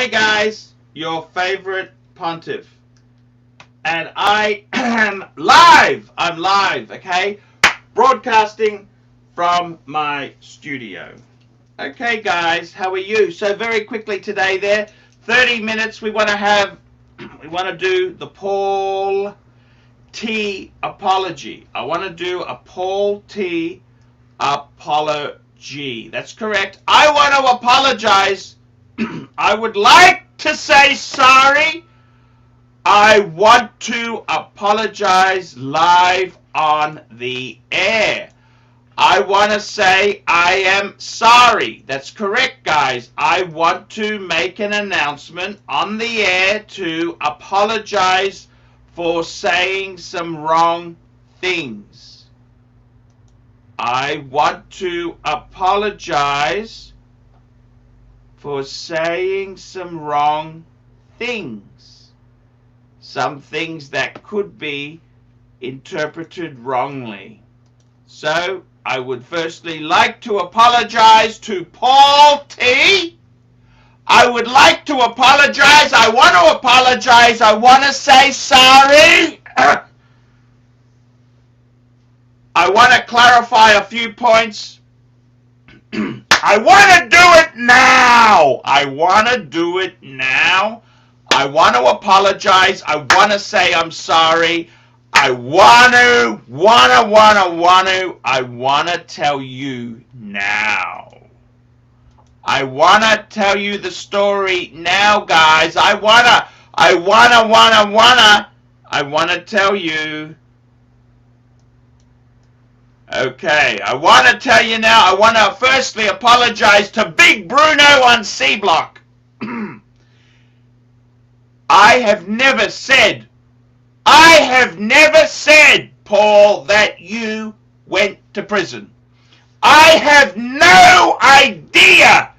Hey guys, your favorite pontiff. And I am live. I'm live, okay? Broadcasting from my studio. Okay guys, how are you? So very quickly today there, 30 minutes we want to do the Paul T apology. I want to do a Paul T apology. That's correct. I want to apologize. I would like to say sorry. I want to apologize live on the air. I want to say I am sorry. That's correct, guys. I want to make an announcement on the air to apologize for saying some wrong things. I want to apologize for saying some wrong things. Some things that could be interpreted wrongly. So, I would firstly like to apologize to Paul T. I would like to apologize. I want to apologize. I want to say sorry. I want to clarify a few points. I want to do it now. I want to do it now. I want to apologize. I want to say I'm sorry. I want to tell you now. I want to tell you the story now, guys. I want to tell you. Okay, I want to tell you now. I want to firstly apologize to Big Bruno on C Block. I have never said, Paul, that you went to prison. I have no idea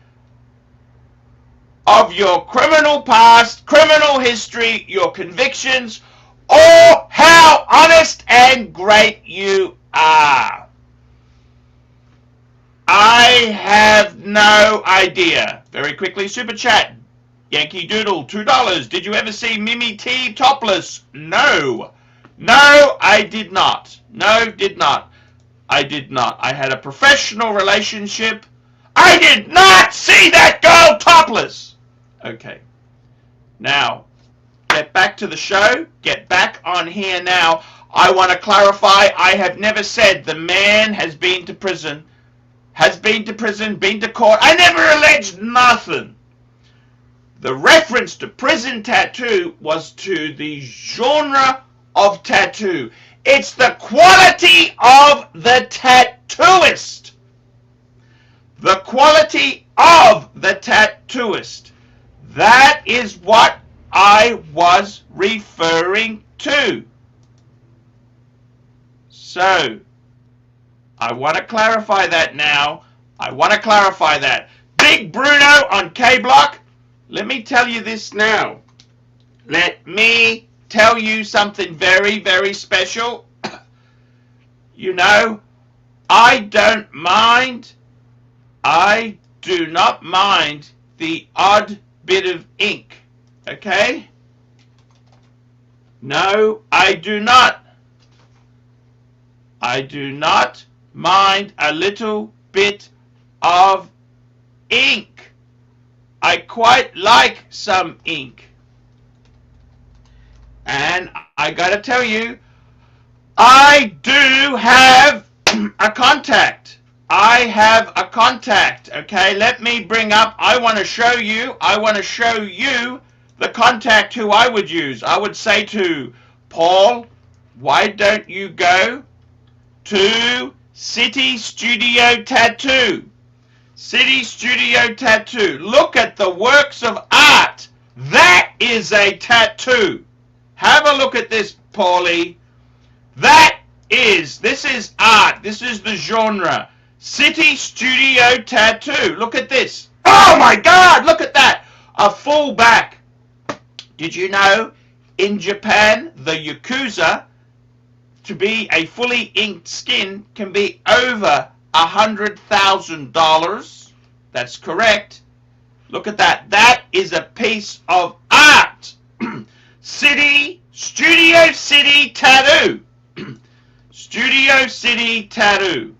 of your criminal past, criminal history, your convictions, or how honest and great you are. I have no idea. Very quickly, super chat. Yankee Doodle, $2. Did you ever see Mimi T topless? No. No, I did not. No, did not. I did not. I had a professional relationship. I did not see that girl topless. Okay. Now, get back to the show. Get back on here now. I want to clarify, I have never said the man has been to prison, been to court. I never alleged nothing. The reference to prison tattoo was to the genre of tattoo. It's the quality of the tattooist. The quality of the tattooist. That is what I was referring to. So, I want to clarify that now. I want to clarify that. Big Bruno on K Block. Let me tell you this now. Let me tell you something very, very special. You know, I don't mind. I do not mind the odd bit of ink. Okay? No, I do not. I do not mind a little bit of ink. I quite like some ink. And I gotta tell you, I do have a contact. I have a contact, okay? Let me bring up, I want to show you the contact who I would use. I would say to Paul, why don't you go to City Studio Tattoo? City Studio Tattoo. Look at the works of art. That is a tattoo. Have a look at this, Paulie. This is art. This is the genre. City Studio Tattoo. Look at this. Oh my God, look at that. A full back. Did you know in Japan, the Yakuza, to be a fully inked skin can be over $100,000. That's correct. Look at that. That is a piece of art. Studio City Tattoo. Studio City Tattoo.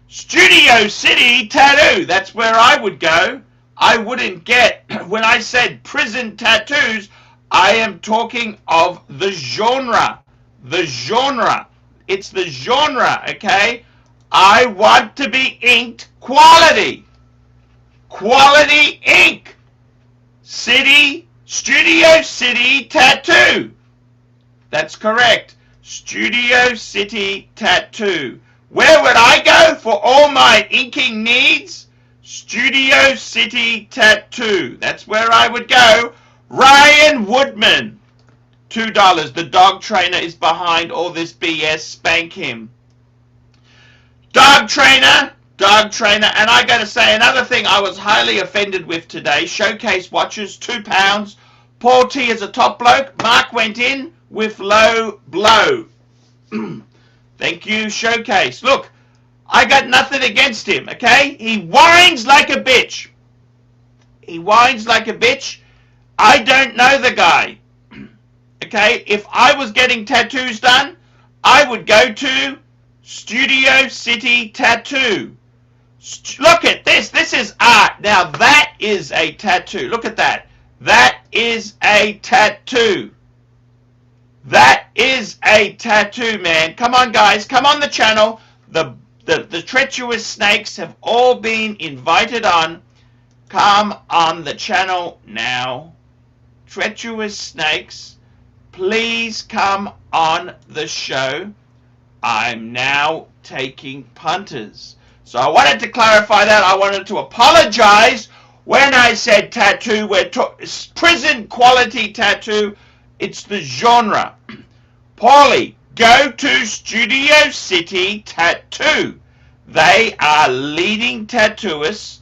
Studio City Tattoo. That's where I would go. I wouldn't get, when I said prison tattoos, I am talking of the genre. The genre. It's the genre, okay? I want to be inked quality. Quality ink. Studio City Tattoo. That's correct. Studio City Tattoo. Where would I go for all my inking needs? Studio City Tattoo. That's where I would go. Ryan Woodman. $2. The dog trainer is behind all this BS. Spank him. Dog trainer. Dog trainer. And I got to say another thing I was highly offended with today. Showcase watches, £2. Paul T is a top bloke. Mark went in with low blow. Thank you, Showcase. Look, I got nothing against him, okay? He whines like a bitch. He whines like a bitch. I don't know the guy. Okay? If I was getting tattoos done, I would go to Studio City Tattoo. Look at this. This is art. Now, that is a tattoo. Look at that. That is a tattoo. That is a tattoo, man. Come on, guys. Come on the channel. The treacherous snakes have all been invited on. Come on the channel now. Treacherous snakes, please come on the show. I'm now taking punters. So I wanted to clarify that. I wanted to apologize when I said tattoo. We're prison quality tattoo. It's the genre. Paulie, go to Studio City Tattoo. They are leading tattooists.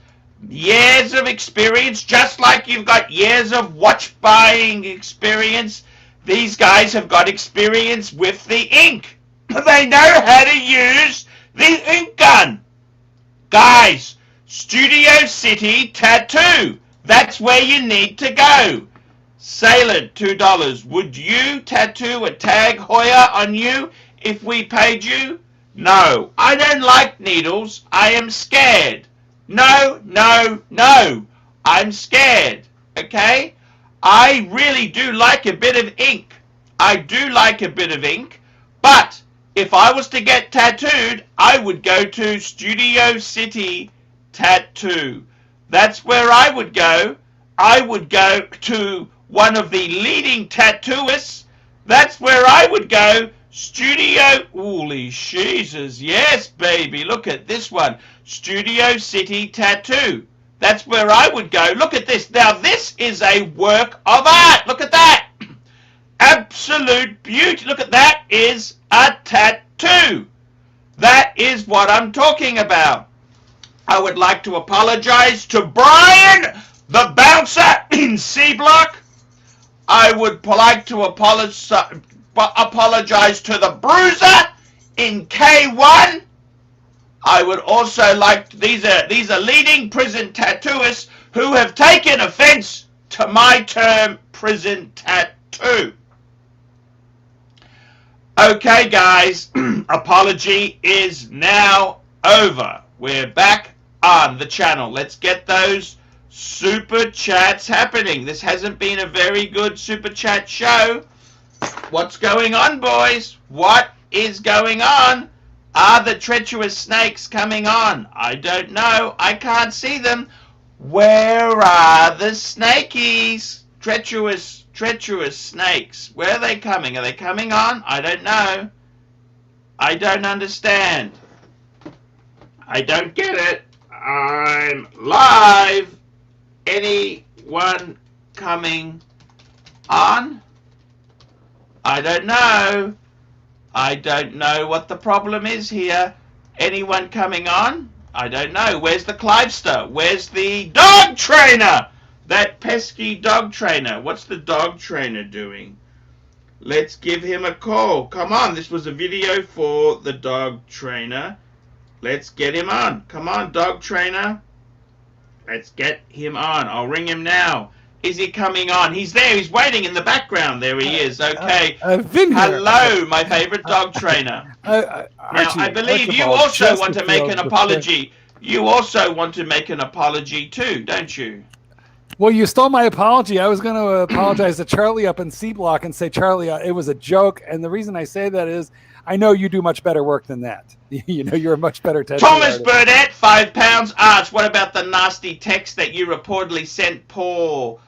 Years of experience, just like you've got years of watch buying experience. These guys have got experience with the ink. They know how to use the ink gun. Guys, Studio City Tattoo. That's where you need to go. Salient, $2. Would you tattoo a tag Hoya on you if we paid you? No, I don't like needles. I am scared. No, no, no. I'm scared. Okay? I really do like a bit of ink. I do like a bit of ink. But if I was to get tattooed, I would go to Studio City Tattoo. That's where I would go. I would go to one of the leading tattooists. That's where I would go. Studio, holy Jesus, yes, baby. Look at this one. Studio City Tattoo. That's where I would go. Look at this. Now, this is a work of art. Look at that. Absolute beauty. Look at that. Is a tattoo. That is what I'm talking about. I would like to apologize to Brian, the bouncer in C Block. I would like to apologize to the bruiser in K1. I would also like, these are leading prison tattooists who have taken offense to my term prison tattoo. Okay, guys, apology is now over. We're back on the channel. Let's get those super chats happening. This hasn't been a very good super chat show. What's going on, boys? What is going on? Are the treacherous snakes coming on? I don't know. I can't see them. Where are the snakies? Treacherous snakes. Where are they coming? Are they coming on? I don't know. I don't understand. I don't get it. I'm live. Anyone coming on? I don't know. I don't know what the problem is here. Anyone coming on? I don't know. Where's the Clivester? Where's the dog trainer? That pesky dog trainer. What's the dog trainer doing? Let's give him a call. Come on. This was a video for the dog trainer. Let's get him on. Come on, dog trainer. Let's get him on. I'll ring him now. Is he coming on? He's there. He's waiting in the background. There he is. Okay. I've been here. Hello, my favorite dog trainer. Now, I believe you also want to make an apology. You also want to make an apology too, don't you? Well, you stole my apology. I was going to apologize to Charlie up in C Block and say, Charlie, it was a joke. And the reason I say that is I know you do much better work than that. You know, you're a much better tattoo Thomas artist. Burdett, £5. Arch, what about the nasty text that you reportedly sent Paul?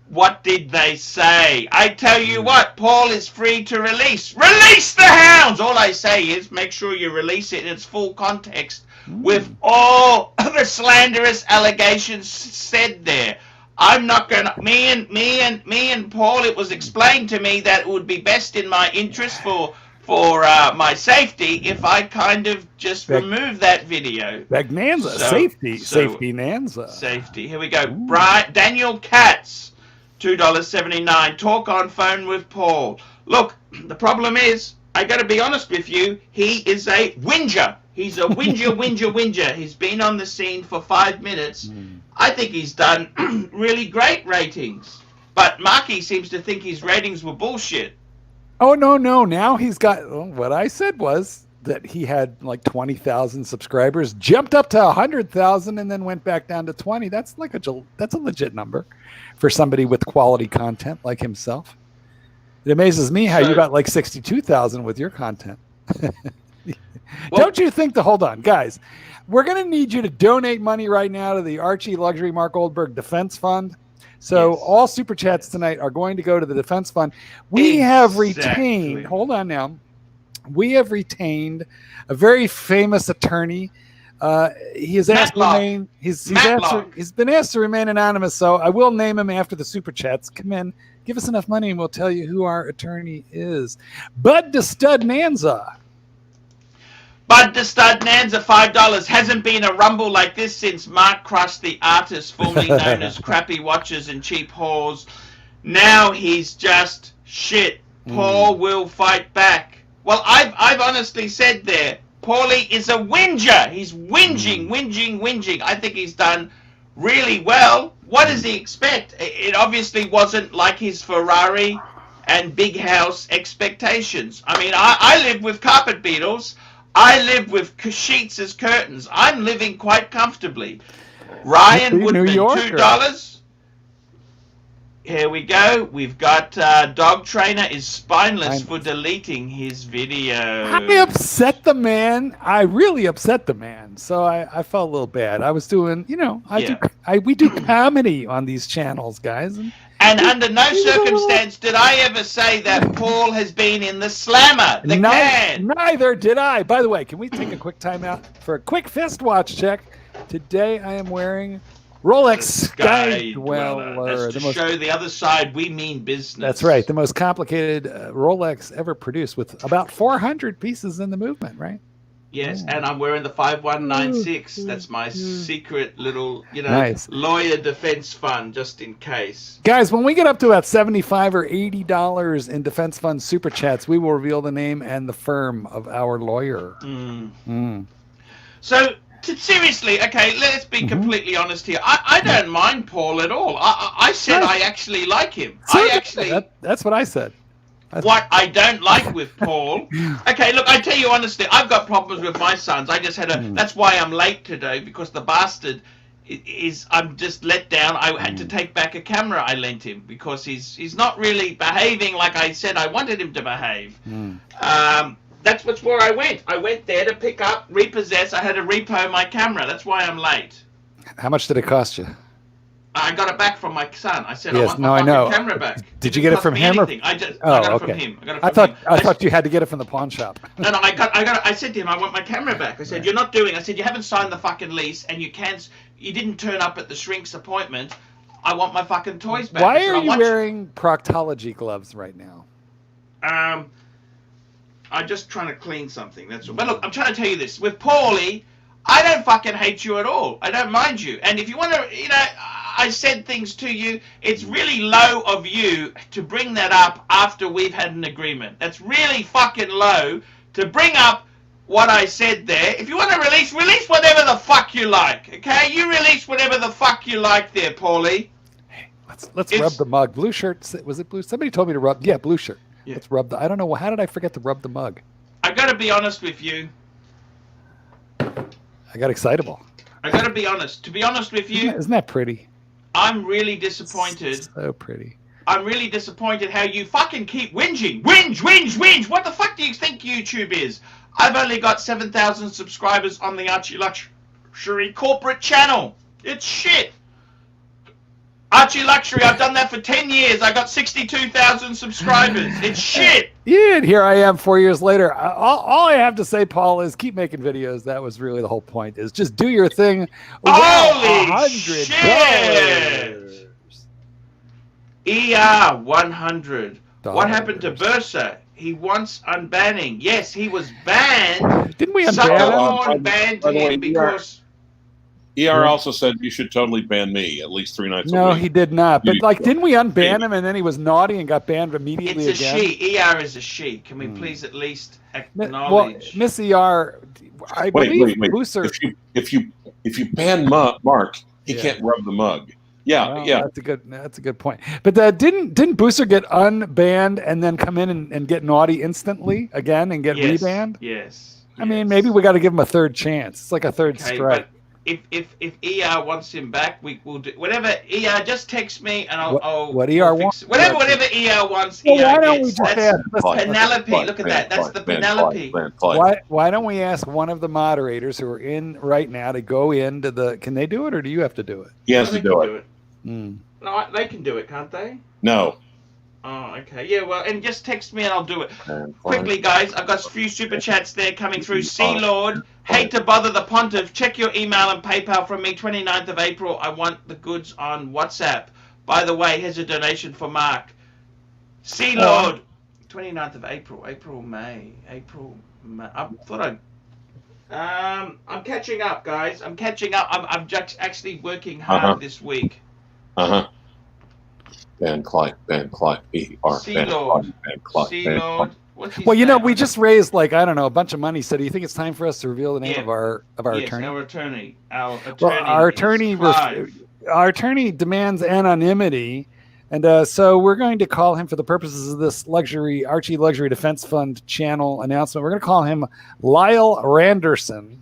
What did they say? I tell you what, Paul is free to release. Release the hounds! All I say is make sure you release it in its full context with all the slanderous allegations said there. I'm not gonna. Me and Paul. It was explained to me that it would be best in my interest for my safety if I kind of just remove that video. Bagnanza, safety Nanza. Safety. Here we go. Brian, Daniel Katz, $2.79. Talk on phone with Paul. Look, the problem is, I got to be honest with you. He is a whinger. He's a whinger. He's been on the scene for 5 minutes. I think he's done really great ratings. But Marky seems to think his ratings were bullshit. Oh, no. Now he's got, what I said was that he had like 20,000 subscribers, jumped up to 100,000 and then went back down to 20. That's a legit number for somebody with quality content like himself. It amazes me how you got like 62,000 with your content. Well, don't you think hold on, guys, we're going to need you to donate money right now to the Archieluxury Mark Goldberg Defense Fund. So all super chats tonight are going to go to the defense fund. We have retained, hold on now, we have retained a very famous attorney. He has asked to remain, he's been asked to remain anonymous, so I will name him after the super chats. Come in, give us enough money and we'll tell you who our attorney is. Bud the Stud Nanza. Bud the Stud Nanza, $5. Hasn't been a rumble like this since Mark crushed the artist formerly known as Crappy Watches and Cheap Whores. Now he's just shit. Paul will fight back. Well, I've honestly said there, Paulie is a whinger. He's whinging. I think he's done really well. What does he expect? It obviously wasn't like his Ferrari and big house expectations. I mean, I live with carpet beetles. I live with sheets as curtains. I'm living quite comfortably. Ryan Woodman, $2. Here we go. We've got Dog Trainer is spineless for deleting his video. I upset the man. I really upset the man. So I felt a little bad. I was doing, we do comedy on these channels, guys. And under no circumstance did I ever say that Paul has been in the slammer, the can. Neither did I. By the way, can we take a quick timeout for a quick fist watch check? Today I am wearing Rolex Sky Dweller. That's to show the other side we mean business. That's right. The most complicated Rolex ever produced with about 400 pieces in the movement, right? Yes, and I'm wearing the 5196. That's my secret little, nice lawyer defense fund, just in case. Guys, when we get up to about $75 or $80 in defense fund super chats, we will reveal the name and the firm of our lawyer. So, seriously, okay, let's be completely honest here. I don't mind Paul at all. I said I actually like him. That's what I said. What I don't like with Paul, okay, look, I tell you honestly, I've got problems with my sons. I just had that's why I'm late today, because the bastard I'm just let down. I had to take back a camera I lent him because he's not really behaving like I said I wanted him to behave. That's where I went. I went there to pick up, repossess. I had to repo my camera. That's why I'm late. How much did it cost you? I got it back from my son. I said, I want my fucking camera back. Did you get it from him? I got it from him. I thought you had to get it from the pawn shop. No, I said to him, I want my camera back. I said, you're not doing. I said, you haven't signed the fucking lease, and you didn't turn up at the shrink's appointment. I want my fucking toys back. Why are you wearing proctology gloves right now? I'm just trying to clean something. That's all. But look, I'm trying to tell you this. With Paulie, I don't fucking hate you at all. I don't mind you. And if you want to, I said things to you. It's really low of you to bring that up after we've had an agreement. That's really fucking low to bring up what I said there. If you want to release whatever the fuck you like. Okay, you release whatever the fuck you like there, Paulie. Let's rub the mug. Blue shirt. Was it blue? Somebody told me to rub. Yeah, blue shirt. Yeah. Let's rub the. I don't know. How did I forget to rub the mug? I got to be honest with you. I got excitable. I got to be honest. To be honest with you, isn't that pretty? I'm really disappointed. So pretty. I'm really disappointed how you fucking keep whinging. Whinge. What the fuck do you think YouTube is? I've only got 7,000 subscribers on the Archieluxury corporate channel. It's shit. Archieluxury, I've done that for 10 years. I got 62,000 subscribers. It's shit. Yeah, and here I am 4 years later. All I have to say, Paul, is keep making videos. That was really the whole point, is just do your thing. Holy shit. ER 100. What happened to Bursa? He wants unbanning. Yes, he was banned. Didn't we unban him? Banned him because... ER also said you should totally ban me at least 3 nights a week. No, he did not. But like, didn't we unban him and then he was naughty and got banned immediately again? It's a she. ER is a she. Can we please at least acknowledge? Well, Miss ER, I believe Booster... If you ban Mark, he can't rub the mug. Yeah. That's a good point. But didn't Booster get unbanned and then come in and get naughty instantly again and get rebanned? Yes. I mean, maybe we got to give him a third chance. It's like a third strike. If ER wants him back, we'll do whatever. ER, just text me and I'll what ER wants. Whatever ER wants. Well, why don't we just ask Penelope? Look at that. That's the Penelope. Why don't we ask one of the moderators who are in right now to go into the? Can they do it or do you have to do it? He has to do it. No, they can do it, can't they? No. Oh, okay. Yeah, well, and just text me and I'll do it. Quickly, guys, I've got a few super chats there coming through. Sea Lord, hate to bother the pontiff. Check your email and PayPal from me, 29th of April. I want the goods on WhatsApp. By the way, here's a donation for Mark. Sea Lord, 29th of April. April, May. I thought I'm catching up, guys. I'm catching up. I'm just actually working hard this week. Ban Clyde, ER, Sea Lord. Well, we just raised a bunch of money. So do you think it's time for us to reveal the name of our attorney? Our attorney. Our attorney demands anonymity, and so we're going to call him, for the purposes of this Archie Luxury Defense Fund channel announcement, we're going to call him Lyle Randerson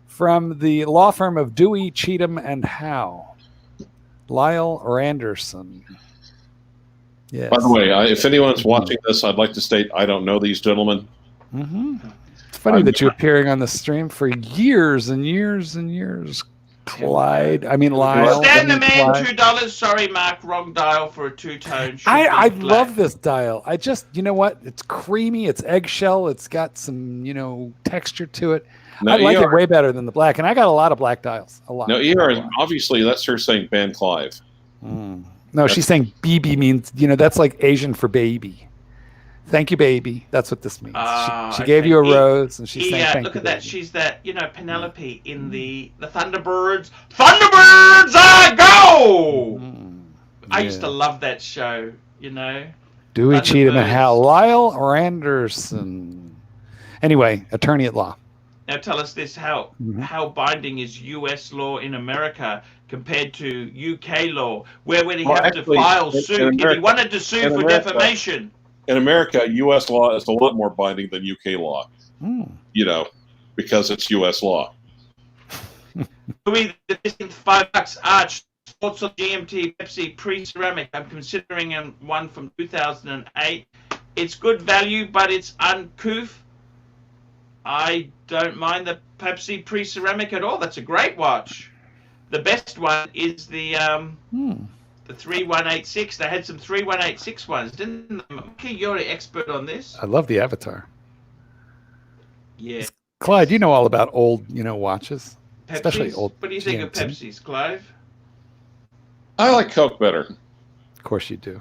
from the law firm of Dewey, Cheatham, and Howe. Lyle Randerson. Yes. By the way, if anyone's watching this, I'd like to state I don't know these gentlemen. It's funny that you're appearing on the stream for years and years and years. Lyle. Stand the man, $2. Sorry, Mark, wrong dial for a two-tone. I love this dial. I just, you know what? It's creamy. It's eggshell. It's got some, texture to it. I like it way better than the black, and I got a lot of black dials. A lot. No, ER, obviously, that's her saying ban Clive. No, she's saying BB means, that's like Asian for baby. Thank you, baby. That's what this means. She gave you a rose, and she's saying thank you. Look at that. She's that, Penelope in the Thunderbirds. Thunderbirds, I go! I used to love that show, Dewey, Cheatham, and Howe. Lyle Randerson. Anyway, attorney at law. Now tell us this: how binding is U.S. law in America compared to UK law? Where would he have to file suit if he wanted to sue for defamation? In America, U.S. law is a lot more binding than UK law. Because it's U.S. law. Louis, the $5 Arch Sports on GMT Pepsi pre-ceramic. I'm considering one from 2008. It's good value, but it's uncouth. I don't mind the Pepsi pre-ceramic at all. That's a great watch. The best one is the 3186. They had some 3186 ones, didn't they? Okay, you're an expert on this. I love the avatar. Yeah. Clyde, you know all about old, watches. Pepsis? Especially old. What do you think of Pepsis, Clive? I like Coke better. Of course you do.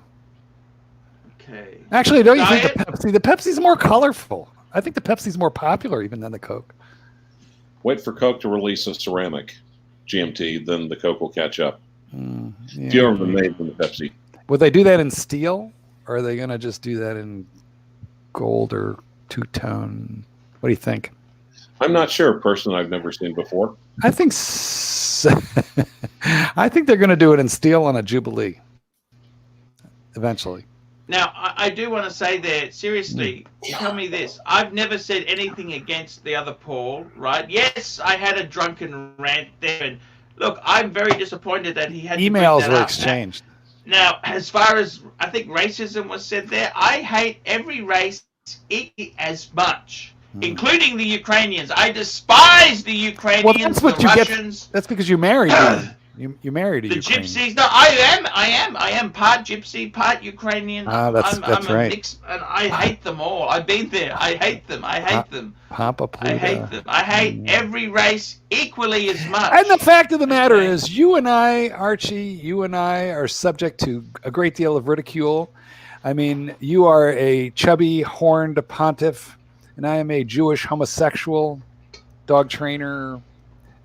Okay. Actually, don't you think the Pepsi's more colorful? I think the Pepsi's more popular even than the Coke. Wait for Coke to release a ceramic GMT, then the Coke will catch up. Yeah. Fewer of them made than the Pepsi. Would they do that in steel, or are they going to just do that in gold or two-tone? What do you think? I'm not sure. A person I've never seen before. I think I think they're going to do it in steel on a Jubilee eventually. Now, I do want to say there, seriously, tell me this. I've never said anything against the other Paul, right? Yes, I had a drunken rant there, and look, I'm very disappointed that he had Emails to bring that were up. exchanged. Now, as far as I think racism was said there, I hate every race equally as much, including the Ukrainians. I despise the Ukrainians, Well, that's what the you Russians. That's because you married them. You married a The Ukrainian. gypsies. No, I am part gypsy, part Ukrainian. That's I'm right. a mix, and I hate them all. I've been there. I hate them. I hate them. Papa Pluto. I hate them. I hate every race equally as much. And the fact of the matter is, you and I, Archie, you and I are subject to a great deal of ridicule. I mean, you are a chubby, horned pontiff, and I am a Jewish homosexual, dog trainer,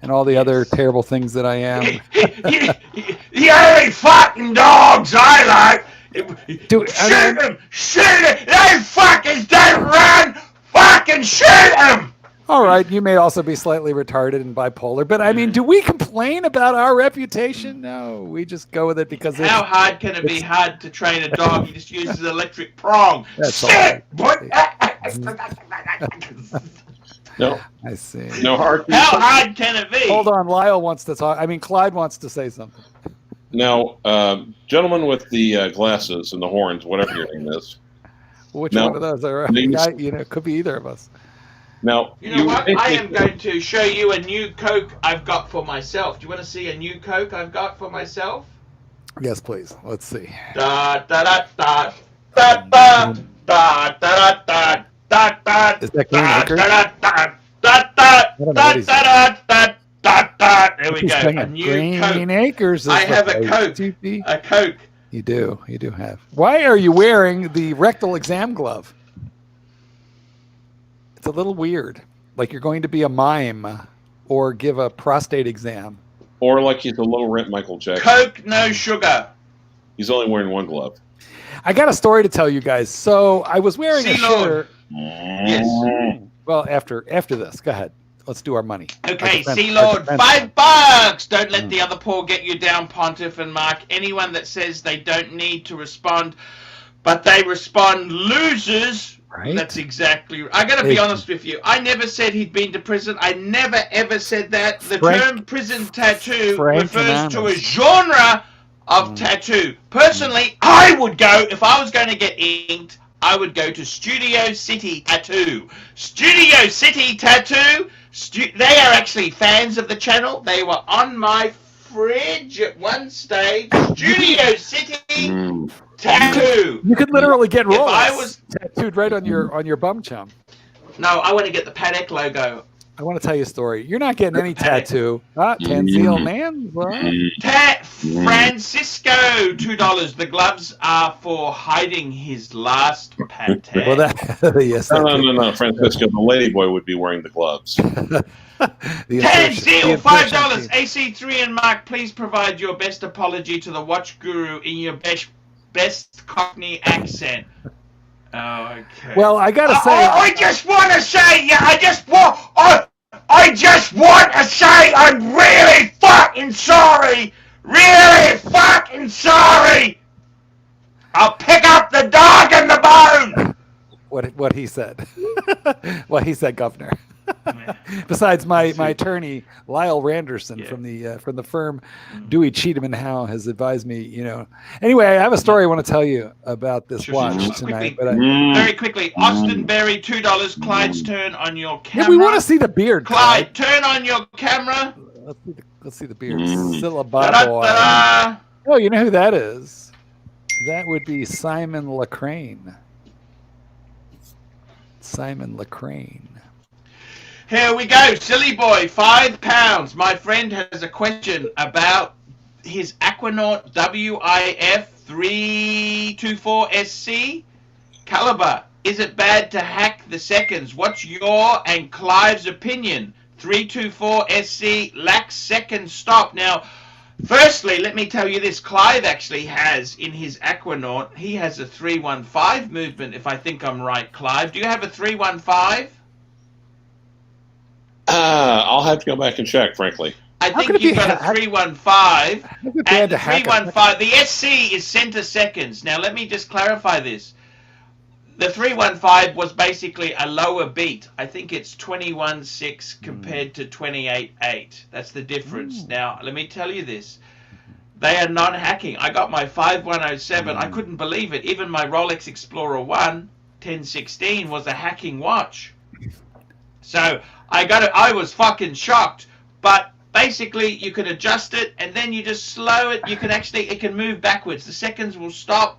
and all the other terrible things that I am. The only fucking dogs I like. Dude, shoot them! Shoot them! They fuckers don't run! Fucking shoot them! All right, you may also be slightly retarded and bipolar, but I mean, do we complain about our reputation? No, we just go with it because how hard can it be hard to train a dog? He just uses an electric prong. That's all Shit! No, I see. no hard. How hard can it be? Hold on, Lyle wants to talk. I mean, Clyde wants to say something. Now, gentleman with the glasses and the horns, whatever your name is. Which No. one of those are? It could be either of us. Now, You know what? I am going to show you a new Coke I've got for myself. Do you want to see a new Coke I've got for myself? Yes, please. Let's see. Da da da da da da da da da da da. Is that Green Acres? Da da da da don't know da what he's da da da da. There we He's go. singing. A new Green Coke. Acres. Is I have the a Coke. OTP. A Coke. You do. You do have. Why are you wearing the rectal exam glove? It's a little weird. Like you're going to be a mime or give a prostate exam. or like he's a low rent Michael Jackson. Coke, no sugar. He's only wearing one glove. I got a story to tell you guys. So I was wearing a Sea-Lord. shirt. Yes. Well, after this, go ahead. Let's do our money. Okay, Our defense- Sea our Lord, defense- $5. Don't let the other Paul get you down, Pontiff and Mark. Anyone that says they don't need to respond, but they respond, losers. Right. That's exactly. I got to be honest with you. I never said he'd been to prison. I never ever said that. The term prison tattoo refers to a genre of tattoo. Personally, I would go if I was going to get inked. I would go to Studio City Tattoo. Studio City Tattoo. They are actually fans of the channel. They were on my fridge at one stage. Studio City Tattoo. You could literally get If Rolex I was tattooed right on your bum chum. no, I want to get the Paddock logo. I want to tell you a story. You're not getting any tattoo. Tanzil, man. What? Francisco, $2. The gloves are for hiding his last pate. Well, yes. No. Francisco, the ladyboy would be wearing the gloves. Tanzil, $5. AC3 and Mark, please provide your best apology to the watch guru in your best Cockney accent. Oh, okay. Well, I gotta say, I just want to say, I just want to say, I'm really fucking sorry. Really fucking sorry. I'll pick up the dog and the bone. what he said. What he said, Governor. Besides, my attorney Lyle Randerson from the firm Dewey Cheatham and Howe has advised me. Anyway, I have a story I want to tell you about this watch tonight. Very quickly, Austin Berry, $2. Clyde's turn on your camera. Yeah, we want to see the beard. Clyde, turn on your camera. Let's see the beard. Syllabub. Oh, you know who that is? That would be Simon Lacrane. Simon Lacrane. Here we go, silly boy, £5. My friend has a question about his Aquanaut WIF 324SC caliber. Is it bad to hack the seconds? What's your and Clive's opinion? 324SC lacks second stop. Now, firstly, let me tell you this. Clive actually has in his Aquanaut, he has a 315 movement, if I think I'm right, Clive. Do you have a 315? I'll have to go back and check, frankly. I think you've got a 315, and the 315, the SC is center seconds. Now, let me just clarify this. The 315 was basically a lower beat. I think it's 21.6 compared to 28.8. That's the difference. Now, let me tell you this. They are not hacking. I got my 5107. I couldn't believe it. Even my Rolex Explorer 1 1016 was a hacking watch. So I was fucking shocked. But basically, you can adjust it, and then you just slow it. You can it can move backwards. The seconds will stop.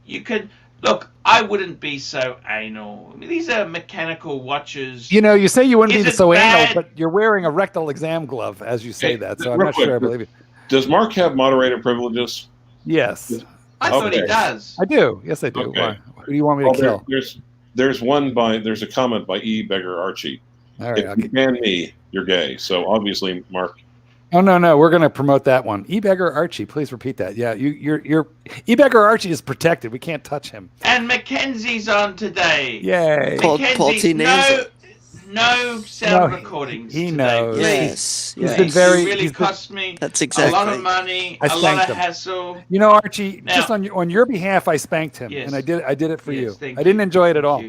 You can look. I wouldn't be so anal. I mean, these are mechanical watches. You know, you say you wouldn't be so anal, but you're wearing a rectal exam glove as you say that. So I'm not sure I believe you. Does Mark have moderator privileges? Yes. I thought he does. I do. Yes, I do. Okay. Why? Who do you want me to kill? There's a comment by E. Beggar Archie. All right. If you ban me, you're gay. So obviously, Mark. Oh no, we're going to promote that one. E. Beggar Archie, please repeat that. Yeah, you're E. Beggar Archie is protected. We can't touch him. And Mackenzie's on today. Yay. Mackenzie, no sound recordings. He today. knows. Yes. He's been very. It really cost me That's exactly. a lot of money, a lot of hassle. You know, Archie, just on your behalf, I spanked him, and I did it for you. I didn't enjoy it at all.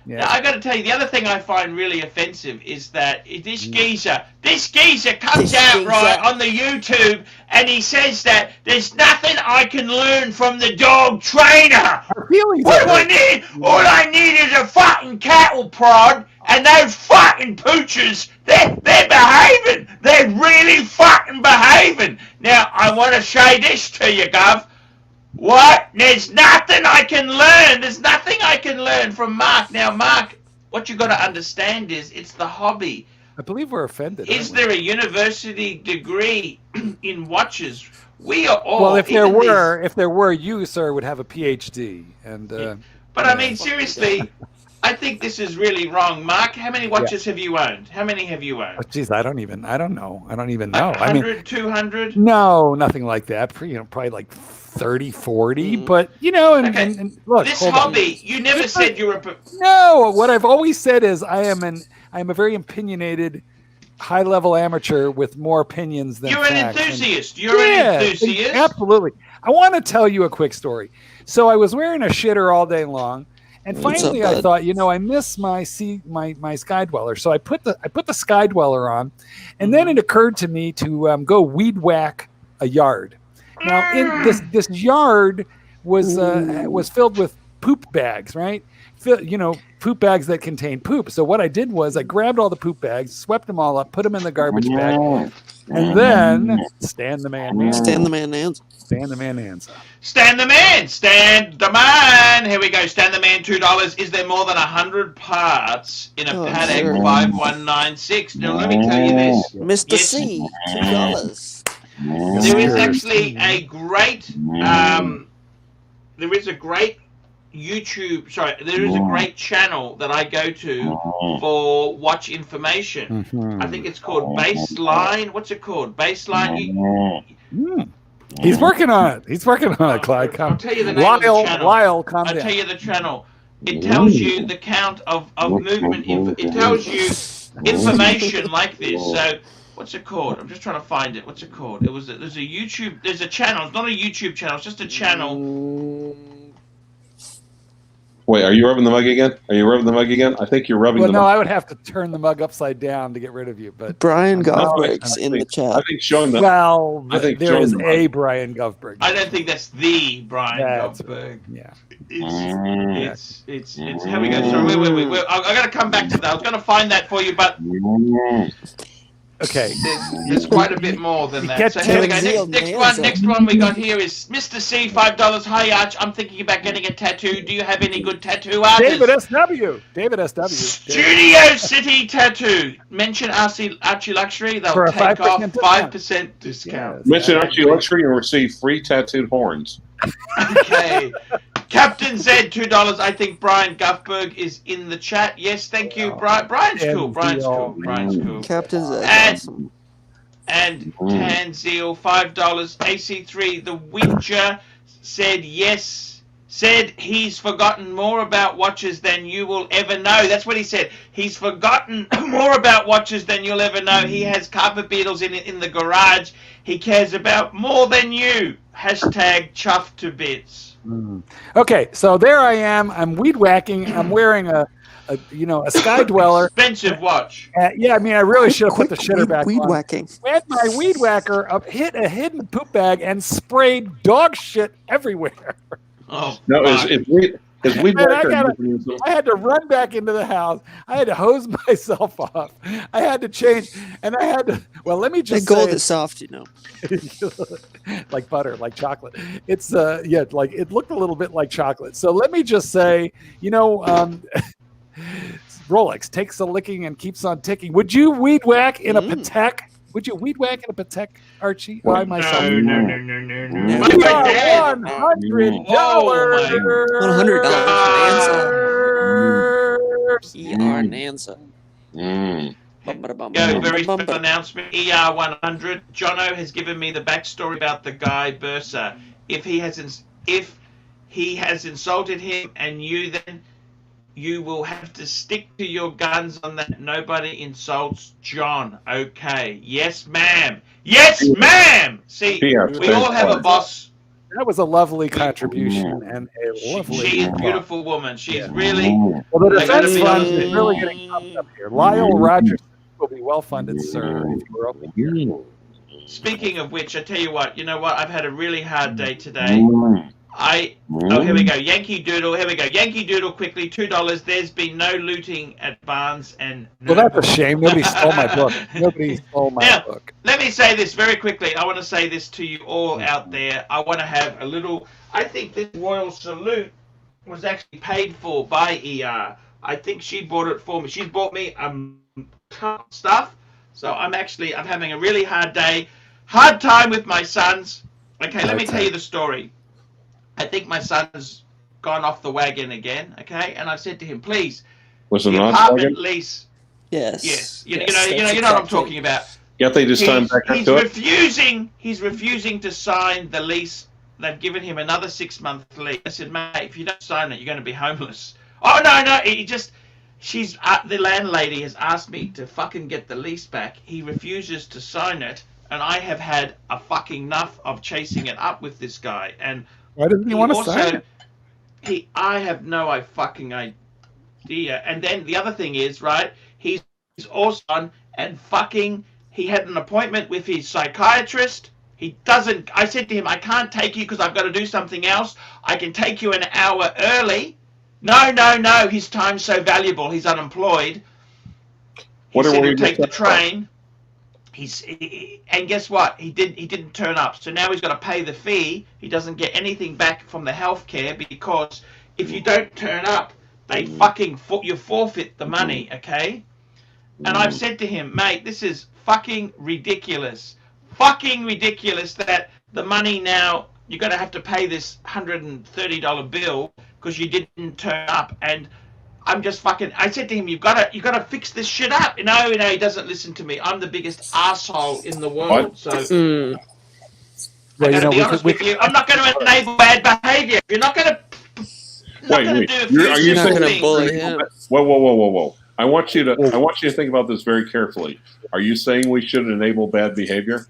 Yeah. Now, I got to tell you, the other thing I find really offensive is that this geezer comes out right on the YouTube and he says that there's nothing I can learn from the dog trainer. What do I need? All I need is a fucking cattle prod, and those fucking poochers, they're behaving. They're really fucking behaving. Now, I want to say this to you, Gov. What? There's nothing I can learn. There's nothing I can learn from Mark. Now, Mark, what you got to understand is it's the hobby. I believe we're offended. Is there a university degree in watches? We are all. Well, if there were, you, sir, would have a PhD. And. But I mean, seriously, I think this is really wrong. Mark, how many watches have you owned? How many have you owned? Oh, geez, I don't even know. 100, 200? No, nothing like that. Probably like 30, 40. But, and look. This hobby, you never said you were... No, what I've always said is I am a very opinionated, high-level amateur with more opinions than You're facts. An enthusiast. You're an enthusiast. Absolutely. I want to tell you a quick story. So I was wearing a shitter all day long. And finally, I thought, I miss my Sky Dweller, so I put the Sky Dweller on, and then it occurred to me to go weed whack a yard. Now, in this yard was filled with poop bags, right? Poop bags that contain poop. So what I did was I grabbed all the poop bags, swept them all up, put them in the garbage bag, and then stand the man. Here we go. Stand the man, $2. Is there more than 100 parts in a Patek 5196? Now let me tell you this, Mr. C, $2. There is actually a great. There is a great YouTube. Sorry, there is a great channel that I go to for watch information. I think it's called Baseline. What's it called? Baseline. He's working on it. Clyde. I'll tell you the name of the channel. I'll tell you the channel. It tells you the count of movement. It tells you information like this. So, what's it called? I'm just trying to find it. What's it called? There's a YouTube. There's a channel. It's not a YouTube channel. It's just a channel. Wait, are you rubbing the mug again? I think you're rubbing the mug. Well, no, I would have to turn the mug upside down to get rid of you. But Brian Govberg's in the chat. I think showing the. Well, there is a Brian Govberg. I don't think that's the Brian Govberg. Yeah. It's how we go. Sorry, wait. I got to come back to that. I was going to find that for you, but. Okay. There's quite a bit more than that. So here we go. Next one we got here is Mr. C, $5. Hi, Arch. I'm thinking about getting a tattoo. Do you have any good tattoo artists? David SW. Studio City Tattoo. Mention Archieluxury. They'll take off 5% discount. Yes, mention Archieluxury and receive free tattooed horns. Okay. Captain Z, $2. I think Brian Govberg is in the chat. Yes, thank you, Brian. Brian's cool. Captain Z. And Tanzil, $5. AC3, The Witcher said yes. said he's forgotten more about watches than you will ever know. That's what he said. He's forgotten more about watches than you'll ever know. He has carpet beetles in the garage. He cares about more than you. Hashtag chuffed to bits. Okay, so there I am. I'm weed whacking. I'm wearing a Sky Dweller. Expensive watch. Yeah, I mean, I really should have put the shitter back weed on. whacking. Had my weed whacker hit a hidden poop bag and sprayed dog shit everywhere. Oh, No, is weed whacker? I had to run back into the house. I had to hose myself off. I had to change, and I had to. Well, let me just The gold say, is soft, you know. like butter, like chocolate. It's like it looked a little bit like chocolate. So let me just say, Rolex takes a licking and keeps on ticking. Would you weed whack in a Patek? Would you weed whack in a Patek, Archie? No. We are $100. $100. ER Nansa. Very special announcement. ER 100. Jono has given me the backstory about the guy Bursa. If he has insulted him and you, then you will have to stick to your guns on that. Nobody insults John. Okay. Yes, ma'am. Yes, ma'am. See, we all have a boss. That was a lovely contribution and a lovely. She is a beautiful woman. She's really. Well, the defense fund is really getting pumped up here. Lyle Rogers will be well funded, sir. If you were open here. Speaking of which, I tell you what. You know what? I've had a really hard day today. Here we go. Yankee Doodle. Here we go. Yankee Doodle quickly. $2. There's been no looting at Barnes and Noble. Well, that's a shame. Nobody stole my book. Nobody stole my book. Let me say this very quickly. I want to say this to you all out there. I want to have a little. I think this royal salute was actually paid for by ER. I think she bought it for me. She's bought me stuff. So I'm having a really hard time with my sons. Okay, let me tell you the story. I think my son's gone off the wagon again, okay? And I said to him, please, was it the not apartment lease. Yes. You know what I'm talking about. Yeah, they just signed back up to it. He's refusing to sign the lease. They've given him another 6-month lease. I said, mate, if you don't sign it, you're going to be homeless. Oh, no, the landlady has asked me to fucking get the lease back. He refuses to sign it, and I have had a fucking enough of chasing it up with this guy. And why doesn't he want to sign it? I have no fucking idea. And then the other thing is, right, he's also on and fucking, he had an appointment with his psychiatrist. I said to him, I can't take you because I've got to do something else. I can take you an hour early. No, his time's so valuable. He's unemployed. He said he'd take the train. And guess what? He didn't turn up. So now he's got to pay the fee. He doesn't get anything back from the healthcare because if you don't turn up, they you forfeit the money, okay? And I've said to him, mate, this is fucking ridiculous. Fucking ridiculous that the money now, you're going to have to pay this $130 bill because you didn't turn up. And I'm just I said to him, you gotta fix this shit up. No, he doesn't listen to me. I'm the biggest asshole in the world. What? So I gotta be honest with you. I'm not going to enable bad behavior. You're not going to. Wait. Are you not going to bully him? Whoa! I want you to think about this very carefully. Are you saying we should enable bad behavior?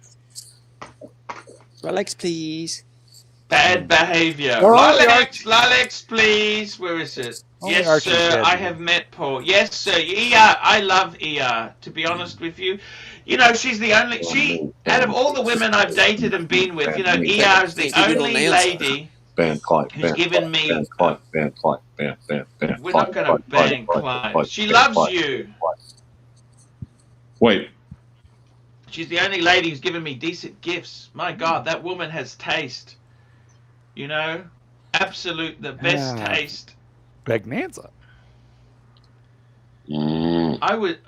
Rolex, please. Bad behavior. Rolex, please. Where is it? Yes, sir. I have met Paul. Yes, sir. ER. I love ER. To be honest with you, she's the only. Out of all the women I've dated and been with, ER is the only lady who's given me. Ban Clive. We're not going to ban Clive. She loves you. Wait. She's the only lady who's given me decent gifts. My God, that woman has taste. Absolute the best taste. Bagnanza. I would.